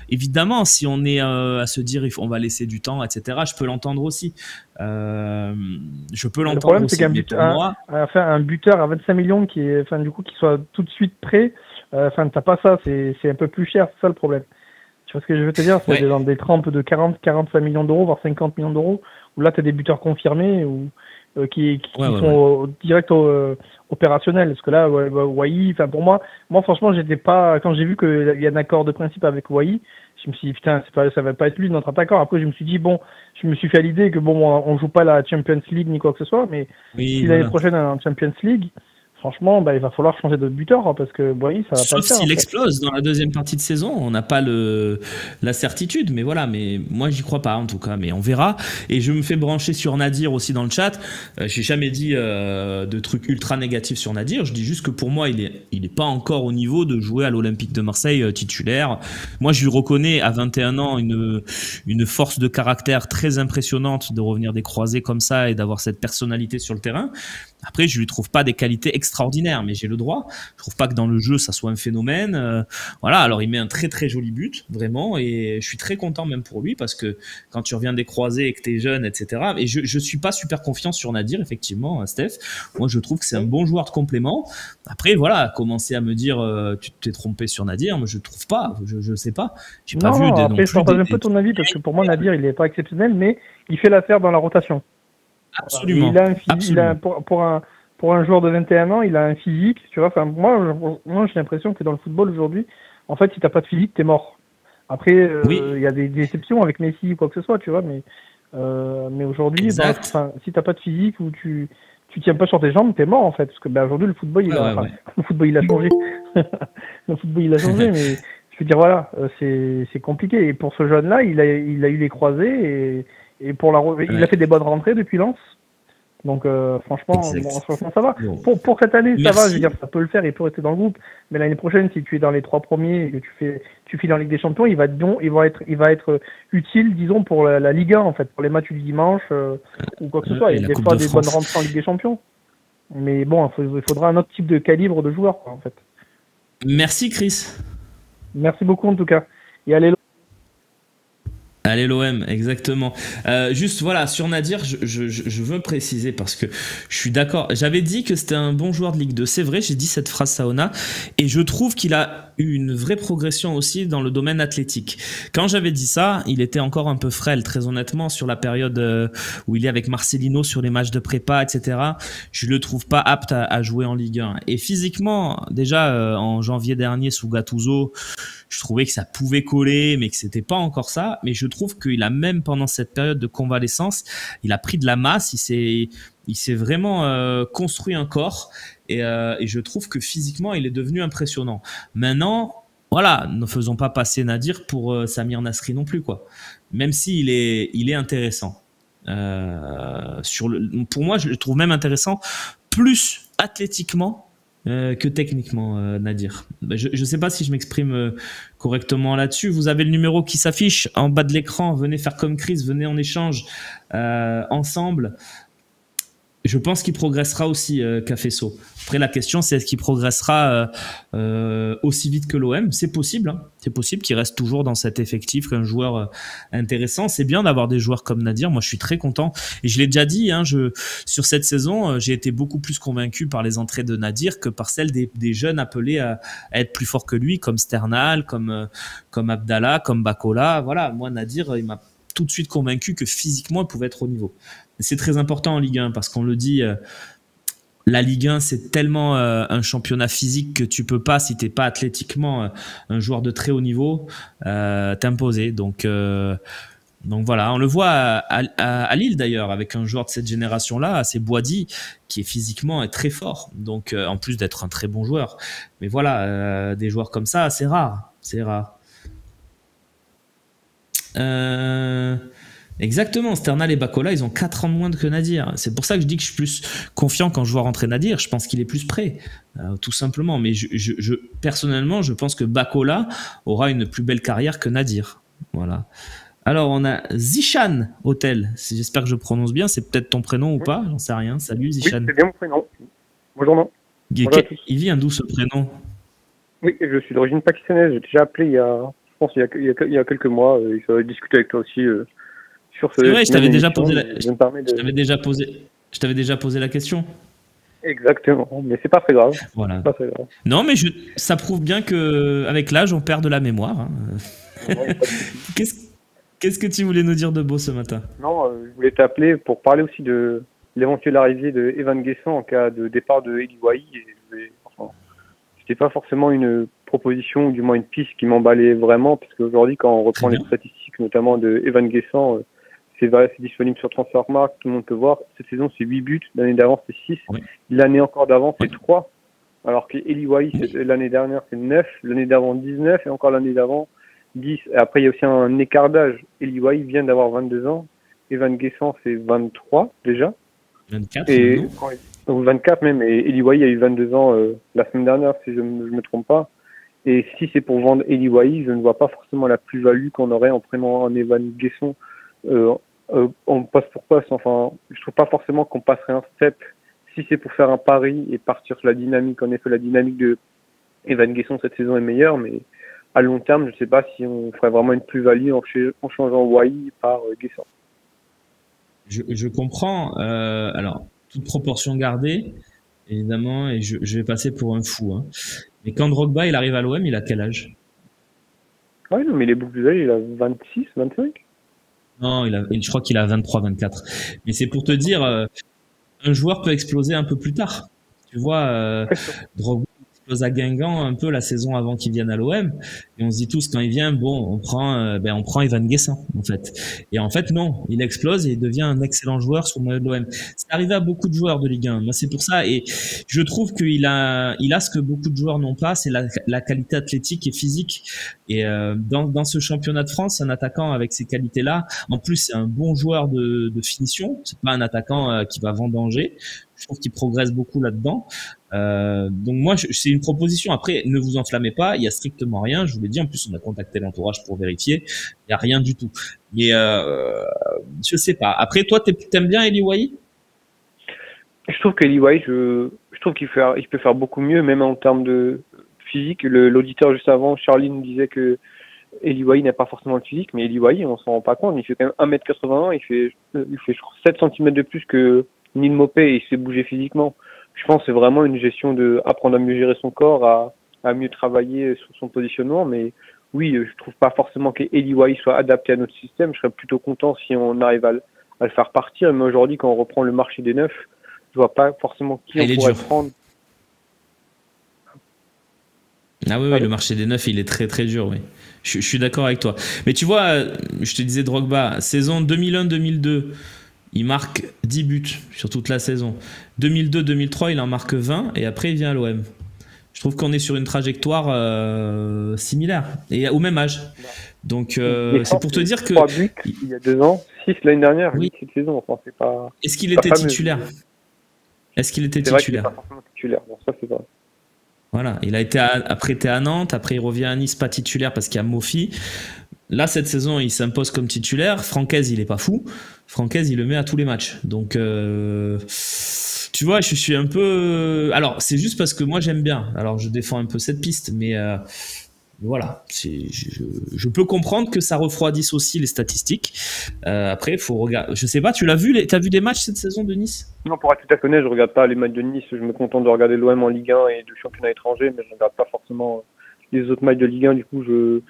évidemment, si on est à se dire on va laisser du temps, etc., je peux l'entendre aussi. Euh, je peux Mais le l'entendre problème, c'est aussi. qu'un Mais but, pour moi, enfin, un buteur à 25 millions qui est, enfin, du coup, qui soit tout de suite prêt, enfin, t'as pas ça, c'est un peu plus cher, c'est ça le problème. Tu vois ce que je veux te dire? C'est ouais, dans des trempes de 45 millions d'euros, voire 50 millions d'euros, où là, tu as des buteurs confirmés ou ouais, qui ouais, ouais. sont direct opérationnels. Parce que là, Wai, enfin, pour moi, franchement, j'étais pas, quand j'ai vu qu'il y a un accord de principe avec Wai, je me suis dit, putain, ça va pas être lui notre attaquant. Après, je me suis dit, bon, je me suis fait à l'idée que bon, on joue pas la Champions League ni quoi que ce soit, mais Oui, si l'année voilà. prochaine on est en Champions League, franchement, bah, il va falloir changer de buteur, hein, parce que Wai, ça va pas le Sauf faire, en s'il fait. explose dans la deuxième partie de saison, on n'a pas la certitude, mais voilà, mais moi j'y crois pas en tout cas, mais on verra. Et je me fais brancher sur Nadir aussi dans le chat. J'ai jamais dit de trucs ultra négatifs sur Nadir. Je dis juste que pour moi il est pas encore au niveau de jouer à l'Olympique de Marseille titulaire. Moi je lui reconnais à 21 ans une force de caractère très impressionnante de revenir des croisés comme ça et d'avoir cette personnalité sur le terrain. Après je lui trouve pas des qualités extraordinaires, mais j'ai le droit. Je trouve pas que dans le jeu ça soit un phénomène. Voilà, alors il met un très très joli but, vraiment, et je suis très content même pour lui parce que quand tu reviens des croisés et que t'es jeune, etc. Et je suis pas super confiant sur Nadir, effectivement, Steph. Moi, je trouve que c'est un bon joueur de complément. Après, voilà, commencer à me dire tu t'es trompé sur Nadir, moi je trouve pas, je sais pas. J'ai pas Non, vu non, non après, je plus partage un peu des ton trucs avis parce que pour moi, Nadir, il est pas exceptionnel, mais il fait l'affaire dans la rotation. Voilà. Et il absolument, a un physique, absolument. pour un joueur de 21 ans, il a un physique, tu vois. Enfin, moi, j'ai l'impression que dans le football aujourd'hui, en fait, si t'as pas de physique, t'es mort. Après, Oui, il y a des exceptions avec Messi ou quoi que ce soit, tu vois, mais aujourd'hui, exact. enfin, si t'as pas de physique ou tu tiens pas sur tes jambes, t'es mort en fait. Parce que ben, aujourd'hui, Ouais, ouais, enfin, ouais. le football il a changé. Le football il a changé, mais je veux dire voilà, c'est compliqué. Et pour ce jeune-là, il a eu les croisés et il a Ouais, fait des bonnes rentrées depuis Lens. Donc franchement, bon, exact. franchement ça va. Bon, Pour cette année, ça va. Je veux merci. dire, ça peut le faire. Il peut rester dans le groupe. Mais l'année prochaine, si tu es dans les 3 premiers et que tu files en Ligue des Champions, il va être bon. Il va être utile, disons, pour la Ligue 1 en fait, pour les matchs du dimanche ou quoi que ce soit. Et Il y la a des Coupe fois de des bonnes France. rentrées en Ligue des Champions. Mais bon, il faudra un autre type de calibre de joueur, quoi, en fait. Merci Chris. Merci beaucoup en tout cas. Et allez, Allez l'OM, exactement. Juste voilà, sur Nadir, je veux préciser parce que je suis d'accord. J'avais dit que c'était un bon joueur de Ligue 2. C'est vrai, j'ai dit cette phrase Saona. Et je trouve qu'il a eu une vraie progression aussi dans le domaine athlétique. Quand j'avais dit ça, il était encore un peu frêle, très honnêtement, sur la période où il est avec Marcelino sur les matchs de prépa, etc. Je le trouve pas apte à jouer en Ligue 1. Et physiquement, déjà en janvier dernier sous Gattuso, je trouvais que ça pouvait coller, mais que c'était pas encore ça. Mais je trouve qu'il a même pendant cette période de convalescence, il a pris de la masse, il s'est vraiment construit un corps et je trouve que physiquement, il est devenu impressionnant. Maintenant, voilà, ne faisons pas passer Nadir pour Samir Nasri non plus, quoi. Même s'il il est intéressant. Pour moi, je le trouve même intéressant plus athlétiquement que techniquement, Nadir. Je ne sais pas si je m'exprime correctement là-dessus. Vous avez le numéro qui s'affiche en bas de l'écran. Venez faire comme Chris, venez en échange ensemble. Je pense qu'il progressera aussi, Cafesso. Après, la question, c'est est-ce qu'il progressera aussi vite que l'OM? C'est possible. Hein. C'est possible qu'il reste toujours dans cet effectif, qu'un joueur intéressant. C'est bien d'avoir des joueurs comme Nadir. Moi, je suis très content. Et je l'ai déjà dit, hein, sur cette saison, j'ai été beaucoup plus convaincu par les entrées de Nadir que par celles des jeunes appelés à être plus forts que lui, comme Sternal, comme Abdallah, comme Bakola. Voilà, moi, Nadir, il m'a tout de suite convaincu que physiquement, il pouvait être au niveau. C'est très important en Ligue 1 parce qu'on le dit, la Ligue 1 c'est tellement un championnat physique que tu peux pas, si t'es pas athlétiquement un joueur de très haut niveau, t'imposer. Donc voilà, on le voit à Lille d'ailleurs avec un joueur de cette génération-là, c'est Boady qui est physiquement très fort. Donc en plus d'être un très bon joueur, mais voilà, des joueurs comme ça, c'est rare, c'est rare. Exactement, Sternal et Bakola, ils ont 4 ans de moins que Nadir. C'est pour ça que je dis que je suis plus confiant quand je vois rentrer Nadir. Je pense qu'il est plus prêt, tout simplement. Mais personnellement, je pense que Bakola aura une plus belle carrière que Nadir. Voilà. Alors, on a Zichan Hôtel. J'espère que je prononce bien. C'est peut-être ton prénom ou pas? J'en sais rien. Salut Zichan. Oui, c'est bien mon prénom. Bonjour, non. Il vient d'où ce prénom? Oui, je suis d'origine pakistanaise. J'ai déjà appelé je pense, il y a quelques mois. Il fallait discuter avec toi aussi. C'est vrai, je t'avais déjà posé la question. Exactement, mais c'est pas très grave. Voilà. Pas très grave. Non, mais ça prouve bien que avec l'âge, on perd de la mémoire. Hein. Ouais, Qu'est-ce que tu voulais nous dire de beau ce matin? Non, je voulais t'appeler pour parler aussi de l'éventuelle arrivée de Evan Guessant en cas de départ de Eli Wahi. C'était pas forcément une proposition ou du moins une piste qui m'emballait vraiment, parce qu'aujourd'hui, quand on reprend les statistiques, notamment de Evan Guessant, c'est disponible sur Transfermarkt, tout le monde peut voir. Cette saison, c'est 8 buts. L'année d'avant, c'est 6. Oui. L'année encore d'avant, c'est 3. Alors que Eli Wahi, l'année dernière, c'est 9. L'année d'avant, 19. Et encore l'année d'avant, 10. Et après, il y a aussi un écart d'âge. Eli Wahi vient d'avoir 22 ans. Evan Guessant, c'est 23 déjà. 24 ou 24 même. Et Eli Wahi a eu 22 ans la semaine dernière, si je ne me trompe pas. Et si c'est pour vendre Eli Wahi, je ne vois pas forcément la plus-value qu'on aurait en prenant un Evan Guessant on passe pour passe. Enfin, je trouve pas forcément qu'on passerait un step si c'est pour faire un pari et partir sur la dynamique. En effet, la dynamique de Evan Guessant cette saison est meilleure, mais à long terme, je ne sais pas si on ferait vraiment une plus-value en changeant Wahi par Guessant. Je comprends. Alors, toute proportion gardée, évidemment, et je vais passer pour un fou. Hein. Mais quand Drogba il arrive à l'OM, il a quel âge? Oui, non, mais il est beaucoup plus âgé, il a 26, 25. Non, je crois qu'il a 23, 24. Mais c'est pour te dire, un joueur peut exploser un peu plus tard. Tu vois, Drogba explose à Guingamp un peu la saison avant qu'il vienne à l'OM. Et on se dit tous, quand il vient, bon, on prend Evan Guessant, en fait. Et en fait, non, il explose et il devient un excellent joueur sur le maillot de l'OM. C'est arrivé à beaucoup de joueurs de Ligue 1. Moi, c'est pour ça. Et je trouve qu'il a ce que beaucoup de joueurs n'ont pas, c'est la qualité athlétique et physique. Et dans ce championnat de France, un attaquant avec ces qualités-là, en plus, c'est un bon joueur de finition. C'est pas un attaquant qui va vendanger. Je trouve qu'il progresse beaucoup là-dedans. Donc moi, c'est une proposition. Après, ne vous enflammez pas. Il y a strictement rien. Je vous l'ai dit. En plus, on a contacté l'entourage pour vérifier. Il y a rien du tout. Mais je sais pas. Après, toi, t'aimes bien Eli Wahi? Je trouve qu'Eli Wahi, je trouve qu'il peut faire beaucoup mieux, même en termes de physique. L'auditeur juste avant, Charlie, nous disait que Eli Wahi n'a pas forcément le physique, mais Eli Wahi, on s'en rend pas compte, il fait quand même 1m81, il fait je crois, 7 cm de plus que Neal Maupay et il s'est bougé physiquement. Je pense que c'est vraiment une gestion de apprendre à mieux gérer son corps, à mieux travailler sur son positionnement, mais oui, je trouve pas forcément que Eli Wahi soit adapté à notre système. Je serais plutôt content si on arrive à le faire partir, mais aujourd'hui, quand on reprend le marché des neufs, je vois pas forcément qui on pourrait prendre. Ah oui, le marché des neufs, il est très très dur, oui. Je suis d'accord avec toi. Mais tu vois, je te disais Drogba, saison 2001-2002, il marque 10 buts sur toute la saison. 2002-2003, il en marque 20 et après il vient à l'OM. Je trouve qu'on est sur une trajectoire similaire et au même âge. Donc c'est pour te dire que 3 buts il y a 2 ans, 6 l'année dernière, 8 cette saison. Enfin, c'est pas. Est-ce qu'il était titulaire ? Est-ce qu'il était titulaire ? C'est vrai qu'il n'est pas forcément titulaire. Bon, ça c'est vrai. Voilà, il a été prêté à Nantes, après il revient à Nice pas titulaire parce qu'il y a Mofi. Là cette saison il s'impose comme titulaire. Francaise il est pas fou. Francaise il le met à tous les matchs. Donc tu vois, je suis un peu. Alors c'est juste parce que moi j'aime bien. Alors je défends un peu cette piste, mais voilà, je peux comprendre que ça refroidisse aussi les statistiques. Après, il faut regarder. Je sais pas, tu l'as vu, t'as vu des matchs cette saison de Nice ? Non, pour être tout à fait honnête, je regarde pas les matchs de Nice. Je me contente de regarder l'OM en Ligue 1 et de championnat étranger, mais je regarde pas forcément les autres matchs de Ligue 1. Du coup, je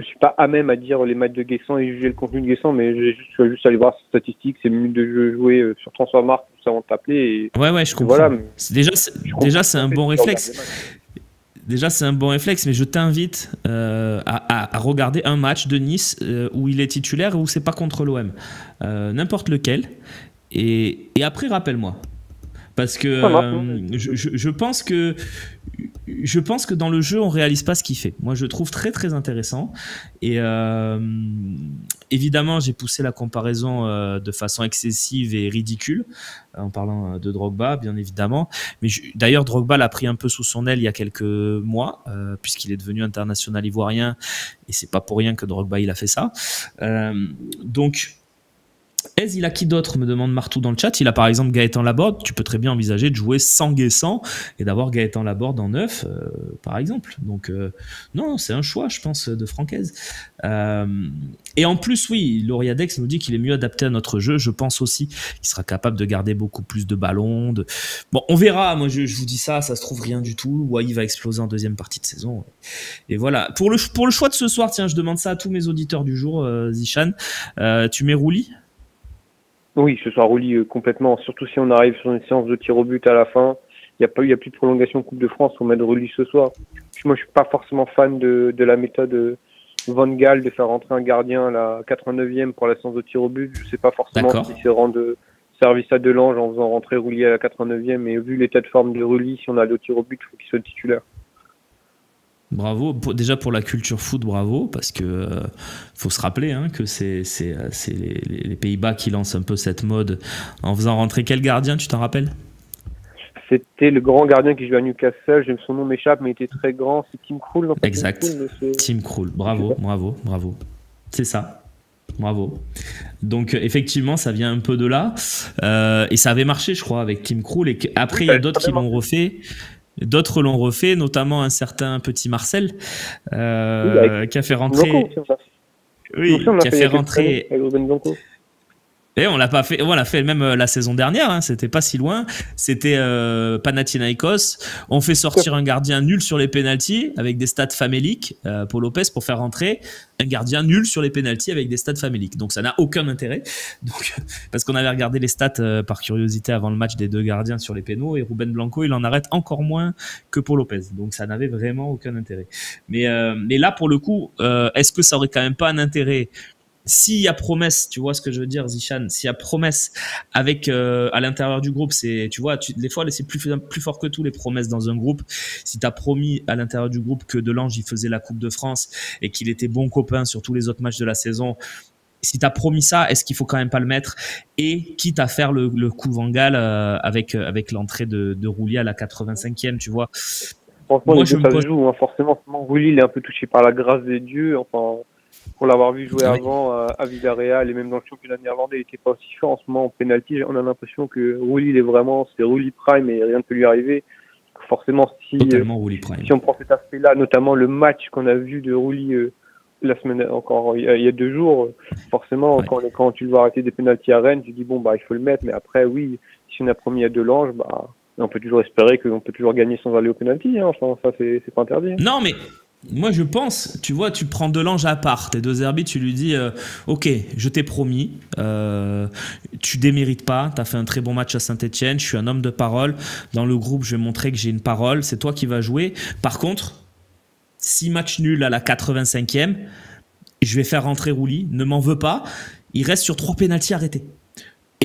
suis pas à même à dire les matchs de Guessant et juger le contenu de Guessant, mais je suis juste allé voir ses statistiques, ses minutes de jeu jouées sur Transfermarkt, tout ça avant de t'appeler. Ouais, je comprends. Voilà, déjà, c'est un bon réflexe. Déjà, c'est un bon réflexe, mais je t'invite à regarder un match de Nice où il est titulaire et où c'est pas contre l'OM. N'importe lequel. Et après, rappelle-moi. Parce que je pense que dans le jeu, on réalise pas ce qu'il fait. Moi, je le trouve très très intéressant. Et évidemment, j'ai poussé la comparaison de façon excessive et ridicule en parlant de Drogba, bien évidemment. Mais d'ailleurs, Drogba l'a pris un peu sous son aile il y a quelques mois, puisqu'il est devenu international ivoirien. Et c'est pas pour rien que Drogba il a fait ça. Donc il a qui d'autre, me demande Martou dans le chat. Il a par exemple Gaëtan Laborde. Tu peux très bien envisager de jouer sans Guessant et d'avoir Gaëtan Laborde en neuf, par exemple. Donc non, c'est un choix, je pense, de Francaise. Et en plus, oui, Lauriadex nous dit qu'il est mieux adapté à notre jeu. Je pense aussi qu'il sera capable de garder beaucoup plus de ballons. Bon, on verra. Moi, je vous dis ça se trouve rien du tout. Wai va exploser en deuxième partie de saison. Et voilà. Pour le choix de ce soir, tiens, je demande ça à tous mes auditeurs du jour, Zichan. Tu mets Rouli ? Oui, ce soit Rouli complètement, surtout si on arrive sur une séance de tir au but à la fin. Il n'y a plus de prolongation Coupe de France, faut mettre Rouli ce soir. Moi, je suis pas forcément fan de la méthode Van Gaal de faire rentrer un gardien à la 89e pour la séance de tir au but. Je sais pas forcément si c'est rendre service à Delange en faisant rentrer Rouli à la 89e, mais vu l'état de forme de Rouli, si on a le tir au but, il faut qu'il soit titulaire. Bravo, déjà pour la culture foot, bravo, parce que faut se rappeler que c'est les Pays-Bas qui lancent un peu cette mode en faisant rentrer quel gardien, tu t'en rappelles ? C'était le grand gardien qui jouait à Newcastle, son nom m'échappe, mais il était très grand, c'est Tim Krul. Exact, Tim Krul, bravo. C'est ça, bravo. Donc effectivement, ça vient un peu de là, et ça avait marché, je crois, avec Tim Krul, et après il y a d'autres qui l'ont refait. D'autres l'ont refait, notamment un certain petit Marcel qui a fait rentrer. Qui a fait rentrer. Et on l'a pas fait. On l'a fait même la saison dernière. C'était pas si loin. C'était Panathinaikos. On fait sortir un gardien nul sur les pénaltys avec des stats faméliques, Paul Lopez, pour faire rentrer un gardien nul sur les pénaltys avec des stats faméliques. Donc ça n'a aucun intérêt. Donc parce qu'on avait regardé les stats par curiosité avant le match des deux gardiens sur les pénaux et Ruben Blanco il en arrête encore moins que Paul Lopez. Donc ça n'avait vraiment aucun intérêt. Mais là pour le coup, est-ce que ça aurait quand même pas un intérêt? S'il y a promesse, tu vois ce que je veux dire, Zichan, s'il y a promesse avec à l'intérieur du groupe, c'est, tu vois, des fois c'est plus fort que tout les promesses dans un groupe. Si tu as promis à l'intérieur du groupe que Delange il faisait la Coupe de France et qu'il était bon copain sur tous les autres matchs de la saison, si tu as promis ça, est-ce qu'il faut quand même pas le mettre? Et quitte à faire le coup Van Gaal avec l'entrée de Rouli à la 85e, tu vois. Franchement, moi, ça se joue, forcément. Rouli il est un peu touché par la grâce des dieux, pour l'avoir vu jouer avant à Villarreal et même dans le championnat néerlandais, il n'était pas aussi fort en ce moment en pénalty. On a l'impression que Rouli, c'est Rouli Prime et rien ne peut lui arriver. Forcément, si on prend cet aspect-là, notamment le match qu'on a vu de Rouli la semaine, encore il y a 2 jours, forcément, Ouais. quand tu le vois arrêter des pénaltys à Rennes, tu dis bon, bah, il faut le mettre, mais après, oui, si on a promis à Delange, bah, on peut toujours espérer qu'on peut toujours gagner sans aller au pénalty, hein. Enfin, ça, c'est pas interdit, hein. Non, mais moi je pense, tu vois, tu prends Delange à part, tes deux arbitres, tu lui dis ok, je t'ai promis, tu démérites pas, t'as fait un très bon match à Saint-Etienne, je suis un homme de parole, dans le groupe je vais montrer que j'ai une parole, c'est toi qui vas jouer. Par contre, si match nul à la 85e, je vais faire rentrer Rouli, ne m'en veux pas, il reste sur 3 pénaltys arrêtés.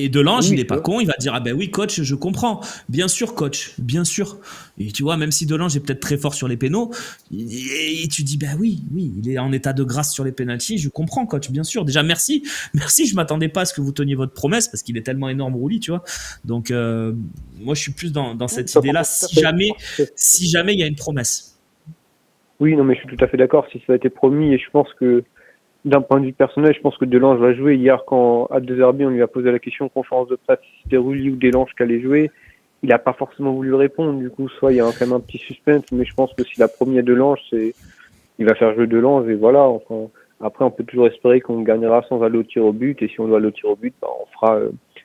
Et Delange, Oui, il n'est c'est pas vrai. con, il va dire ah ben oui coach, je comprends, bien sûr coach, bien sûr. Et tu vois, même si Delange est peut-être très fort sur les pénaux, et tu dis ben oui, il est en état de grâce sur les pénaltys, je comprends coach, bien sûr. Déjà merci, je m'attendais pas à ce que vous teniez votre promesse parce qu'il est tellement énorme Rouli, tu vois. Donc moi je suis plus dans cette Ça, idée-là. par contre, tout à fait. Si jamais il y a une promesse. Oui, non, mais je suis tout à fait d'accord. Si ça a été promis, et je pense que d'un point de vue personnel, je pense que Delange va jouer. Hier, quand à De Zerbi, on lui a posé la question en conférence de presse si c'était Rulli ou Delange qui allait jouer, il n'a pas forcément voulu répondre. Du coup, soit il y a quand même un petit suspense, mais je pense que s'il a promis à Delange, il va faire jouer Delange, et voilà. Enfin, après, on peut toujours espérer qu'on gagnera sans aller au tir au but, et si on doit aller au tir au but, bah, on fera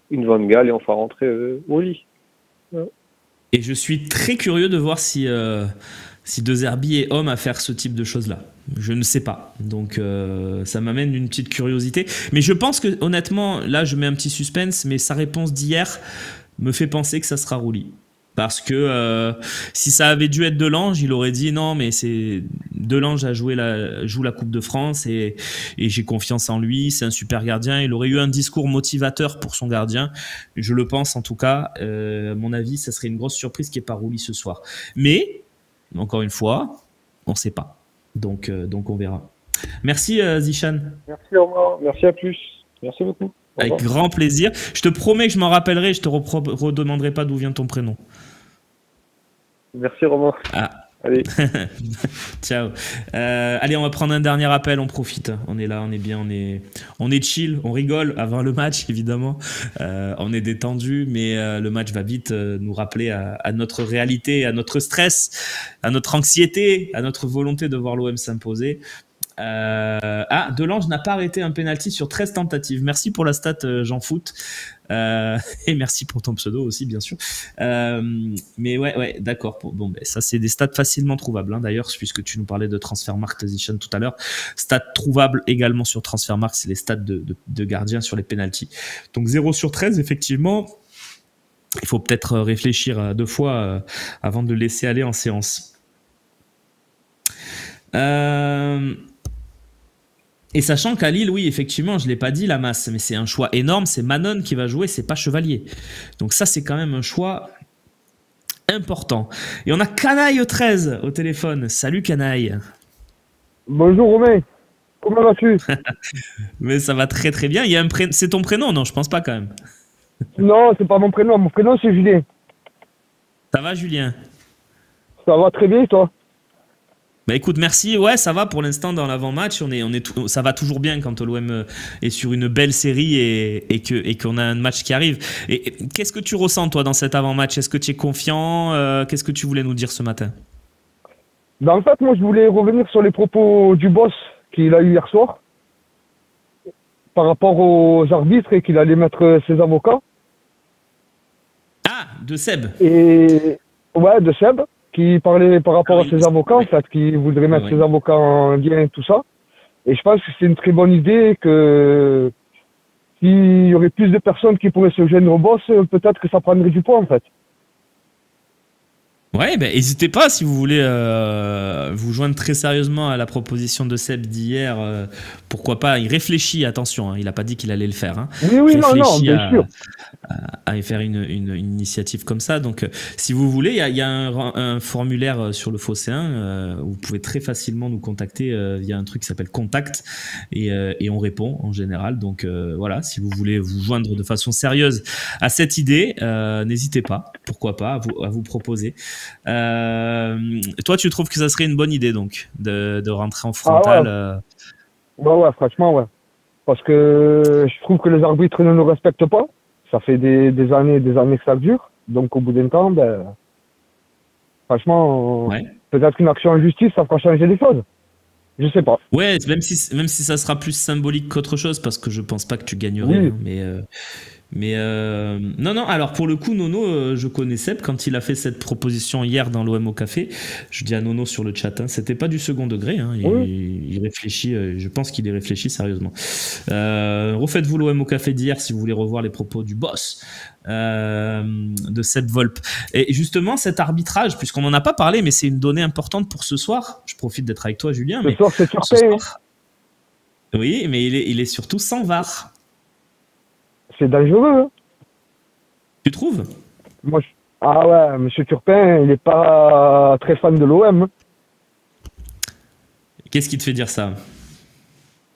une Van Gaal et on fera rentrer Rulli. Ouais. Et je suis très curieux de voir si De Zerbi est homme à faire ce type de choses-là. Je ne sais pas. Donc ça m'amène une petite curiosité. Mais je pense que honnêtement, là je mets un petit suspense, mais sa réponse d'hier me fait penser que ça sera Rouli. Parce que si ça avait dû être Delange, il aurait dit non, mais c'est Delange joue la Coupe de France et j'ai confiance en lui, c'est un super gardien. Il aurait eu un discours motivateur pour son gardien. Je le pense en tout cas. À mon avis, ça serait une grosse surprise qu'il n'y ait pas Rouli ce soir. Mais encore une fois, on ne sait pas. Donc on verra. Merci Zichan. Merci, au revoir. Merci, à plus. Merci beaucoup. Au Avec revoir. grand plaisir. Je te promets que je m'en rappellerai. Je te redemanderai pas d'où vient ton prénom. Merci, Romain. Ah. Allez. Ciao. Allez, on va prendre un dernier appel. On profite. On est là, on est bien, on est chill, on rigole avant le match évidemment. On est détendu, mais le match va vite nous rappeler à notre réalité, à notre stress, à notre anxiété, à notre volonté de voir l'OM s'imposer. Delange n'a pas arrêté un penalty sur 13 tentatives. Merci pour la stat, Jean Foot. Et merci pour ton pseudo aussi, bien sûr. Mais ouais, d'accord. Bon, ben, ça, c'est des stats facilement trouvables, hein, d'ailleurs, puisque tu nous parlais de Transfermarkt, Zichan, tout à l'heure. Stats trouvables également sur Transfermarkt, c'est les stats de gardiens sur les penalties. Donc 0 sur 13, effectivement. Il faut peut-être réfléchir à 2 fois avant de le laisser aller en séance. Et sachant qu'à Lille, oui, effectivement, je ne l'ai pas dit, la masse, mais c'est un choix énorme. C'est Manon qui va jouer, c'est pas Chevalier. Donc ça, c'est quand même un choix important. Et on a Canaille 13 au téléphone. Salut Canaille. Bonjour Romain, comment vas-tu? Mais ça va très très bien. Il y a un C'est ton prénom? Non, je pense pas quand même. Non, c'est pas mon prénom c'est Julien. Ça va Julien? Ça va très bien toi? Bah écoute, merci. Ouais, ça va pour l'instant dans l'avant-match. Ça va toujours bien quand l'OM est sur une belle série et qu'on a un match qui arrive. Et qu'est-ce que tu ressens toi dans cet avant-match? Est-ce que tu es confiant? Qu'est-ce que tu voulais nous dire ce matin? En fait, moi je voulais revenir sur les propos du boss qu'il a eu hier soir par rapport aux arbitres et qu'il allait mettre ses avocats. Ah, de Seb. Et ouais, de Seb, qui parlait par rapport à ses avocats, oui. en fait, qui voudrait mettre ses avocats en lien, tout ça. Et je pense que c'est une très bonne idée, que s'il y aurait plus de personnes qui pourraient se joindre au boss, peut-être que ça prendrait du poids, en fait. Ouais, ben n'hésitez pas si vous voulez vous joindre très sérieusement à la proposition de Seb d'hier. Pourquoi pas? Il réfléchit, attention, hein, il n'a pas dit qu'il allait le faire. Hein. Oui, non, bien sûr. À faire une initiative comme ça. Donc, si vous voulez, il y a un formulaire sur le Phocéen où vous pouvez très facilement nous contacter via un truc qui s'appelle Contact et on répond en général. Donc, voilà, si vous voulez vous joindre de façon sérieuse à cette idée, n'hésitez pas, pourquoi pas, à vous proposer. Toi, tu trouves que ça serait une bonne idée donc de rentrer en frontal? Ouais, franchement, ouais. Parce que je trouve que les arbitres ne nous respectent pas. Ça fait des années que ça dure. Donc, au bout d'un temps, franchement, peut-être qu'une action en justice, ça fera changer les choses. Je sais pas. Ouais, même si ça sera plus symbolique qu'autre chose, parce que je pense pas que tu gagnerais. Oui. Hein, mais non, non, alors pour le coup, Nono, je connais Seb quand il a fait cette proposition hier dans l'OM au café. Je dis à Nono sur le chat, hein, c'était pas du second degré. Hein, Oui. il réfléchit, je pense qu'il y réfléchit sérieusement. Refaites-vous l'OM au café d'hier si vous voulez revoir les propos du boss de Seb Volpe. Et justement, cet arbitrage, puisqu'on n'en a pas parlé, mais c'est une donnée importante pour ce soir. Je profite d'être avec toi, Julien. Ce Mais soir, c'est ce Turpin. soir, oui, mais il est surtout sans VAR. C'est dangereux. Hein. Tu trouves? Moi, ah ouais, Monsieur Turpin, il n'est pas très fan de l'OM. Qu'est-ce qui te fait dire ça?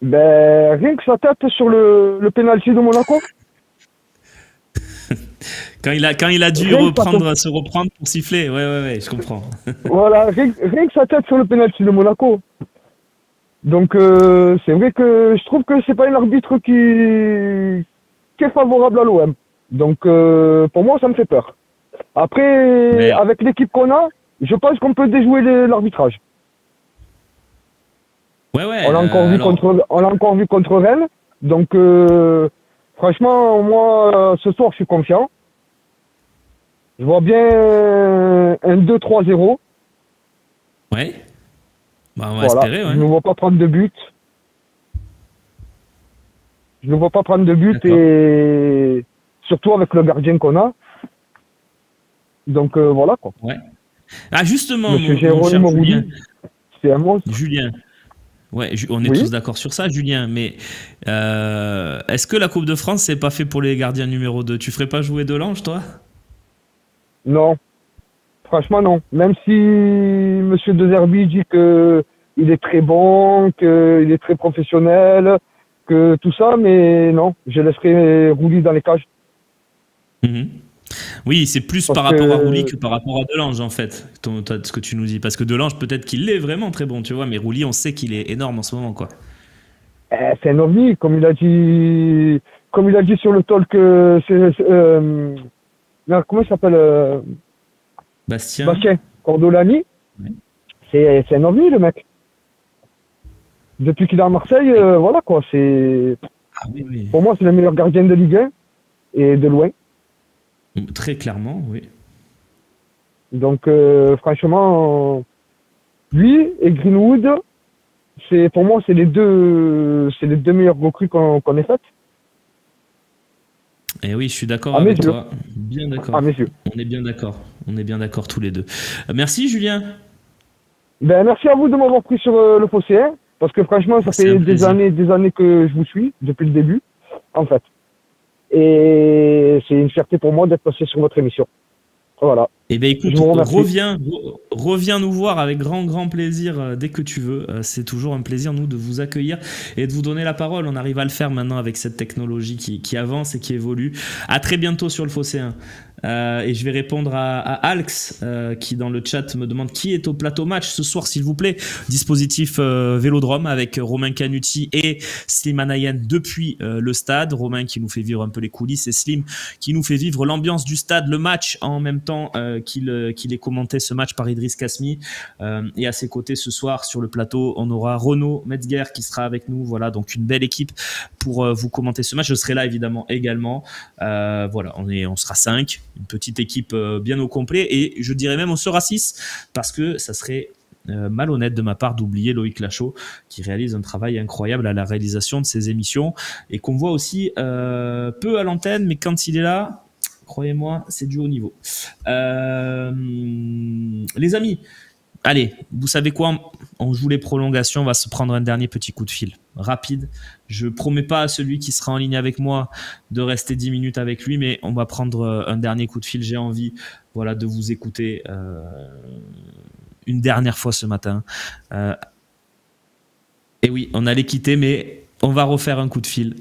Ben, rien que sa tête sur le pénalty de Monaco. Quand il a dû se reprendre pour siffler, ouais, je comprends. Voilà, rien que sa tête sur le pénalty de Monaco. Donc, c'est vrai que je trouve que c'est pas un arbitre qui est favorable à l'OM. Donc, pour moi, ça me fait peur. Après, Mais- avec l'équipe qu'on a, je pense qu'on peut déjouer l'arbitrage. Ouais, On l'a encore vu contre Rennes. Donc, franchement, moi, ce soir, je suis confiant. Je vois bien un 2-3-0. Ouais. Bah, on va Voilà. espérer, ouais. Je ne vois pas prendre de but. Je ne vois pas prendre de but D'accord. et surtout avec le gardien qu'on a. Donc, voilà quoi. Ouais. Ah, justement, Monsieur mon Jérôme cher Morouli, Julien. c'est un monstre. Julien. Ouais, on est Oui. tous d'accord sur ça, Julien. Mais est-ce que la Coupe de France, c'est pas fait pour les gardiens numéro 2? Tu ferais pas jouer Delange, toi? Non. Franchement, non. Même si Monsieur De Zerbi dit que il est très bon, qu'il est très professionnel, que tout ça, mais non, je laisserai Roulis dans les cages. Mhm. Oui, c'est plus Parce par rapport à que- Roulis que par rapport à Delange, en fait, ce que tu nous dis. Parce que Delange, peut-être qu'il est vraiment très bon, tu vois, mais Roulis, on sait qu'il est énorme en ce moment, quoi. C'est un ovni, comme il a dit sur le talk, non, comment il s'appelle Bastien. Cordolani. Ouais. C'est un ovni, le mec. Depuis qu'il est à Marseille, voilà quoi. Ah oui, oui. Pour moi, c'est le meilleur gardien de Ligue 1 et de loin. Très clairement, oui. Donc, franchement, lui et Greenwood, pour moi, c'est les deux meilleurs recrues qu'on ait faites. Et oui, je suis d'accord À mes avec yeux. toi. Bien d'accord. À mes yeux. On est bien d'accord. On est bien d'accord tous les deux. Merci, Julien. Ben, merci à vous de m'avoir pris sur le Phocéen, parce que franchement, ça C'est fait un plaisir. des années que je vous suis, depuis le début, en fait. Et c'est une fierté pour moi d'être passé sur votre émission. Voilà. Eh bien, écoute, Je vous remercie. reviens nous voir avec grand plaisir dès que tu veux. C'est toujours un plaisir, nous, de vous accueillir et de vous donner la parole. On arrive à le faire maintenant avec cette technologie qui avance et qui évolue. À très bientôt sur le Phocéen. Et je vais répondre à Alx qui dans le chat me demande qui est au plateau match ce soir s'il vous plaît. Dispositif Vélodrome avec Romain Canuti et Slimane Ayane depuis le stade. Romain qui nous fait vivre un peu les coulisses et Slim qui nous fait vivre l'ambiance du stade, le match en même temps qu'il est commenté ce match par Idriss Kasmi. Et à ses côtés ce soir sur le plateau on aura Renaud Metzger qui sera avec nous. Voilà, donc une belle équipe pour vous commenter ce match. Je serai là évidemment également. Voilà, on sera 5, une petite équipe bien au complet et je dirais même on sera 6 parce que ça serait malhonnête de ma part d'oublier Loïc Lachaud qui réalise un travail incroyable à la réalisation de ces émissions et qu'on voit aussi peu à l'antenne, mais quand il est là, croyez-moi, c'est du haut niveau. Les amis, allez, vous savez quoi, on joue les prolongations, on va se prendre un dernier petit coup de fil rapide. Je promets pas à celui qui sera en ligne avec moi de rester 10 minutes avec lui, mais on va prendre un dernier coup de fil. J'ai envie, voilà, de vous écouter une dernière fois ce matin. Et oui, on allait quitter, mais on va refaire un coup de fil.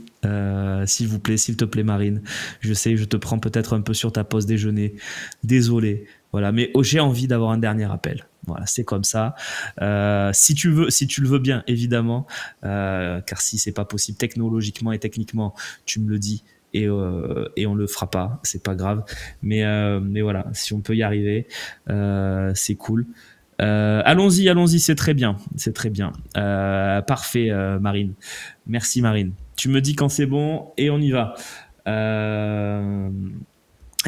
S'il vous plaît, s'il te plaît, Marine. Je sais, je te prends peut-être un peu sur ta pause déjeuner. Désolé. Voilà, mais j'ai envie d'avoir un dernier appel. Voilà, c'est comme ça. Si tu le veux bien, évidemment, car si c'est pas possible technologiquement et techniquement, tu me le dis et on le fera pas. C'est pas grave. Mais voilà, si on peut y arriver, c'est cool. Allons-y, c'est très bien. C'est très bien. Parfait, Marine. Merci, Marine. Tu me dis quand c'est bon et on y va.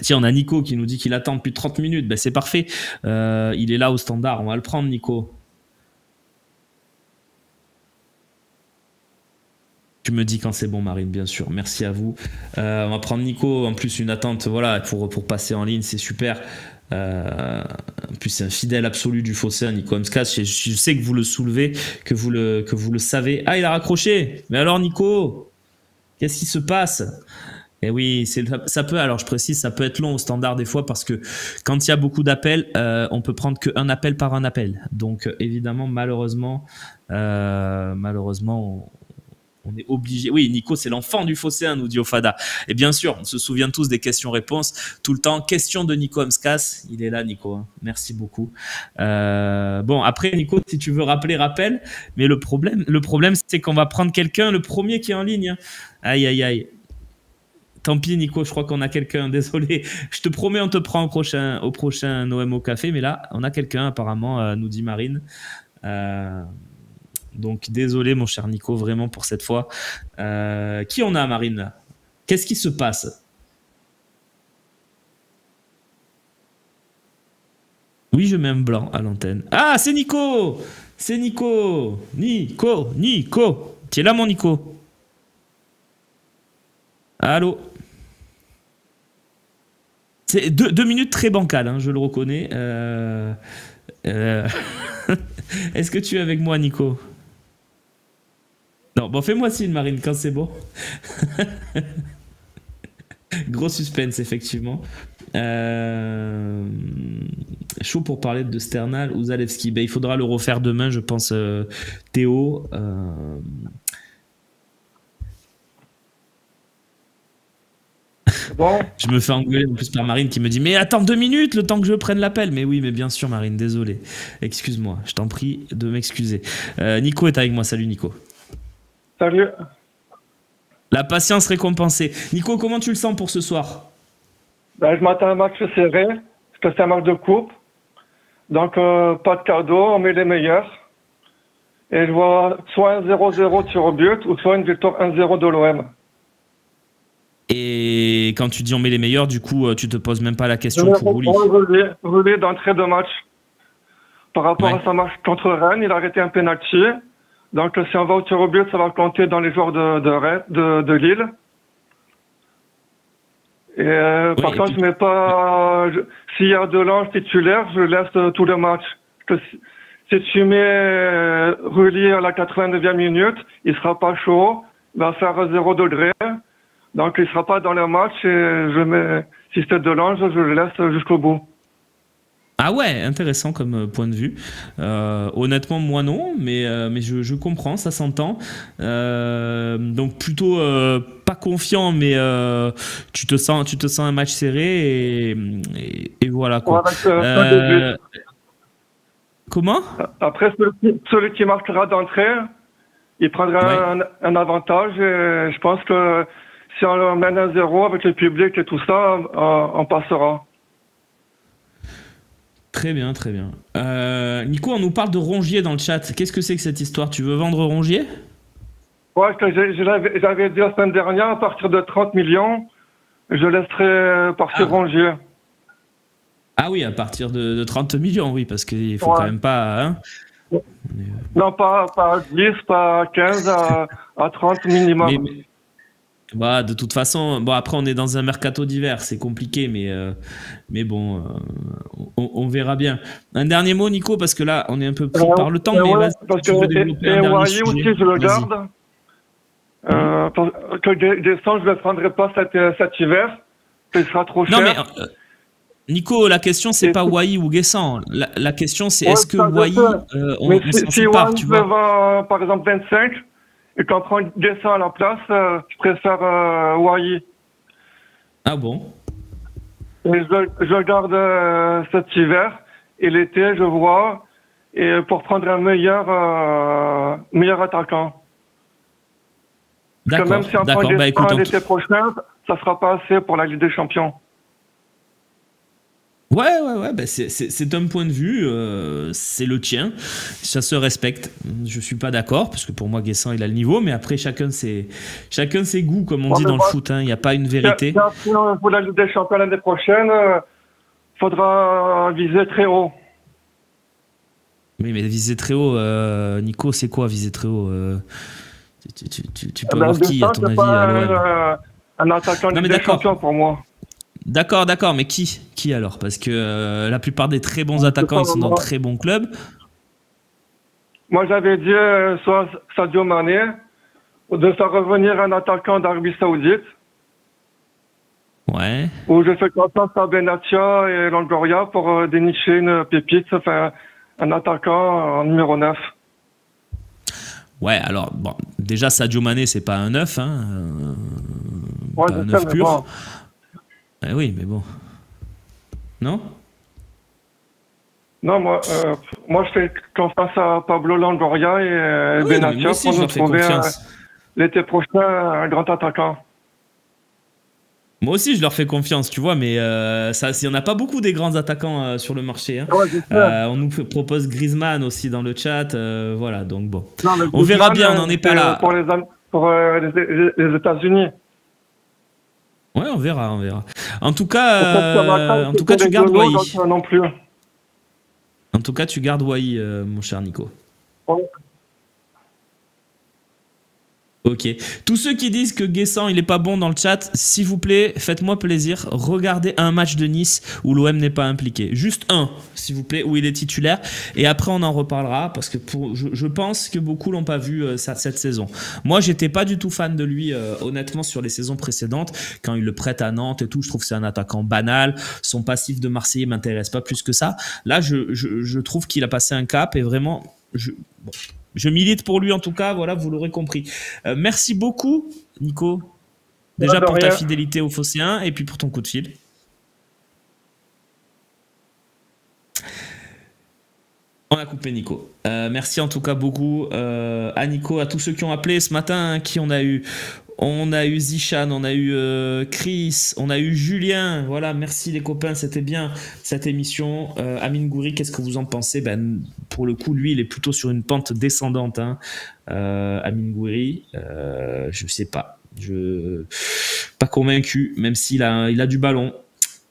Tiens, on a Nico qui nous dit qu'il attend depuis 30 minutes. Ben, c'est parfait. Il est là au standard. On va le prendre, Nico. Tu me dis quand c'est bon, Marine, bien sûr. Merci à vous. On va prendre Nico. En plus, une attente, voilà, pour passer en ligne, c'est super. En plus, c'est un fidèle absolu du Phocéen, Nico Amskas. Je sais que vous le soulevez, que vous le savez. Ah, il a raccroché. Mais alors, Nico, qu'est-ce qui se passe? Et oui, ça peut. Alors, je précise, ça peut être long au standard des fois parce que quand il y a beaucoup d'appels, on peut prendre qu'un appel par un appel. Donc, évidemment, malheureusement, on est obligé. Oui, Nico, c'est l'enfant du Phocéen, nous dit Ofada. Et bien sûr, on se souvient tous des questions-réponses tout le temps. Question de Nico Amskas. Il est là, Nico. Hein. Merci beaucoup. Bon, après, Nico, si tu veux rappeler, rappelle. Mais le problème, c'est qu'on va prendre quelqu'un, le premier qui est en ligne. Hein. Aïe, aïe, aïe. Tant pis, Nico, je crois qu'on a quelqu'un. Désolé. Je te promets, on te prend au prochain OM au café. Mais là, on a quelqu'un, apparemment, nous dit Marine. Donc, désolé, mon cher Nico, vraiment pour cette fois. Qui on a, Marine, là? Qu'est-ce qui se passe? Oui, je mets un blanc à l'antenne. Ah, c'est Nico! C'est Nico! Nico! Tu es là, mon Nico? Allô? C'est 2 minutes très bancales, hein, je le reconnais. Est-ce que tu es avec moi, Nico? Non, bon, fais-moi signe, Marine, quand c'est bon. Gros suspense, effectivement. Chaud pour parler de Sternal ou Zalewski. Ben, il faudra le refaire demain, je pense, Théo. Bon. Je me fais engueuler en plus par Marine qui me dit « Mais attends 2 minutes, le temps que je prenne l'appel !» Mais oui, mais bien sûr, Marine, désolé. Excuse-moi, je t'en prie de m'excuser. Nico est avec moi. Salut, Nico. Salut. La patience récompensée. Nico, comment tu le sens pour ce soir? Ben, je m'attends à un match serré, parce que c'est un match de coupe. Donc, pas de cadeau, on met les meilleurs. Et je vois soit un 0-0 tir au but, ou soit une victoire 1-0 de l'OM. Et quand tu dis on met les meilleurs, du coup, tu te poses même pas la question pour Rouli. Rouli d'entrée de match. Par rapport à sa match contre Rennes, il a arrêté un penalty. Donc, si on va au tir au but, ça va compter dans les joueurs de Lille. Et par contre, je mets pas. S'il y a Delange titulaire, je laisse tout le match. Si tu mets Rouli à la 89e minute, il sera pas chaud, il va faire 0 degré. Donc, il sera pas dans le match et je mets. Si c'est Delange, je le laisse jusqu'au bout. Ah ouais, intéressant comme point de vue. Honnêtement, moi non, mais je comprends, ça s'entend. Donc plutôt pas confiant, mais tu te sens un match serré et voilà quoi. Comment? Après, celui qui marquera d'entrée, il prendra un avantage et je pense que si on mène 1-0 avec le public et tout ça, on passera. Très bien, très bien. Nico, on nous parle de Rongier dans le chat. Qu'est-ce que c'est que cette histoire? Tu veux vendre Rongier? Ouais, j'avais dit la semaine dernière, à partir de 30 millions, je laisserai partir Rongier. Ah oui, à partir de 30 millions, oui, parce qu'il faut quand même pas... Hein, non, pas 10, pas 15, à 30 minimum. Bah, de toute façon, bon, après on est dans un mercato d'hiver, c'est compliqué, mais bon, on verra bien. Un dernier mot, Nico, parce que là, on est un peu pris par le temps, mais vas-y, tu veux développer un dernier sujet. aussi, je le garde. Que Guessant, je ne le prendrai pas cet hiver, il sera trop cher. Non, mais Nico, la question, c'est pas Wai ou Guessant. La question, c'est est-ce que Wai, on s'en sépare, tu vois. Si Wai par exemple, 25, et qu'on prend Guessant à la place, je préfère Wai. Ah bon? Et je garde cet hiver, et l'été, je vois, et pour prendre un meilleur attaquant. Parce que même si on prend Guessant l'été prochain, ça ne sera pas assez pour la Ligue des Champions. Ouais, bah c'est un point de vue, c'est le tien, ça se respecte. Je suis pas d'accord, parce que pour moi, Guessant, il a le niveau, mais après, chacun ses goûts, comme on dit dans le foot, hein. Il n'y a pas une vérité. Pour la Ligue des Champions l'année prochaine, faudra viser très haut. Oui, mais viser très haut, Nico, c'est quoi viser très haut? Tu peux avoir qui, à ton avis, à l'OM? Un attaquant Ligue des Champions pour moi. D'accord, mais qui alors? Parce que la plupart des très bons attaquants, ils sont dans de très bons clubs. Moi, j'avais dit soit Sadio Mané, ou de faire revenir un attaquant d'Arabie Saoudite. Ouais. Ou je fais confiance à Benatia et Longoria pour dénicher une pépite, enfin, un attaquant en numéro 9. Ouais, alors, bon, déjà, Sadio Mané, c'est pas un 9, hein. Ouais, pas un 9 pur. Bon. Oui, mais bon. Non? Non, moi, je fais confiance à Pablo Longoria et Benatia pour nous trouver l'été prochain un grand attaquant. Moi aussi, je leur fais confiance, tu vois, mais il n'y en a pas beaucoup des grands attaquants sur le marché. Hein. Ouais, on nous propose Griezmann aussi dans le chat, voilà, donc bon. Non, on verra bien, on n'en est pas là. Pour les États-Unis. Ouais, on verra. En tout cas, tu gardes Wai. Non plus. En tout cas, tu gardes Wai, mon cher Nico. Ouais. Ok. Tous ceux qui disent que Guessant il est pas bon dans le chat, s'il vous plaît, faites-moi plaisir, regardez un match de Nice où l'OM n'est pas impliqué. Juste un, s'il vous plaît, où il est titulaire. Et après, on en reparlera parce que je pense que beaucoup l'ont pas vu cette saison. Moi, j'étais pas du tout fan de lui, honnêtement, sur les saisons précédentes. Quand il le prête à Nantes et tout, je trouve que c'est un attaquant banal. Son passif de Marseillais m'intéresse pas plus que ça. Là, je trouve qu'il a passé un cap et vraiment, je milite pour lui en tout cas, voilà, vous l'aurez compris. Merci beaucoup, Nico. Déjà pour ta fidélité aux Phocéens et puis pour ton coup de fil. On a coupé Nico. Merci en tout cas beaucoup à Nico, à tous ceux qui ont appelé ce matin, hein, qui on a eu. On a eu Zichan, on a eu Chris, on a eu Julien. Voilà, merci les copains, c'était bien cette émission. Amine Gouiri, qu'est-ce que vous en pensez? Ben, pour le coup, lui, il est plutôt sur une pente descendante. Hein. Amine Gouiri, je sais pas. Pas convaincu, même s'il a du ballon.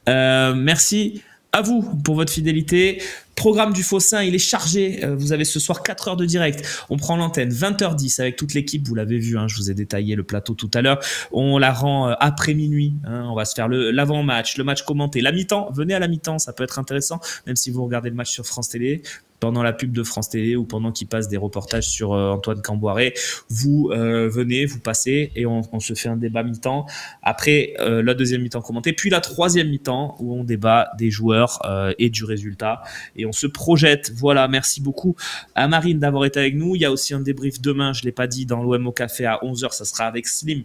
Merci à vous pour votre fidélité. Programme du Phocéen, il est chargé. Vous avez ce soir 4 heures de direct. On prend l'antenne 20h10 avec toute l'équipe. Vous l'avez vu, hein, je vous ai détaillé le plateau tout à l'heure. On la rend après minuit. Hein, on va se faire l'avant-match, le match commenté. La mi-temps, venez à la mi-temps, ça peut être intéressant. Même si vous regardez le match sur France Télé, pendant la pub de France Télé ou pendant qu'il passe des reportages sur Antoine Camboiré, vous venez, vous passez et on se fait un débat mi-temps. Après, la deuxième mi-temps commentée, puis la troisième mi-temps où on débat des joueurs et du résultat et on se projette. Voilà, merci beaucoup à Marine d'avoir été avec nous. Il y a aussi un débrief demain, je ne l'ai pas dit, dans l'OM au Café à 11h, ça sera avec Slim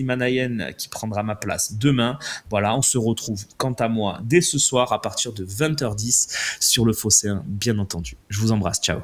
Anayen qui prendra ma place demain. Voilà, on se retrouve quant à moi dès ce soir à partir de 20h10 sur le Phocéen, bien entendu. Je vous embrasse, ciao.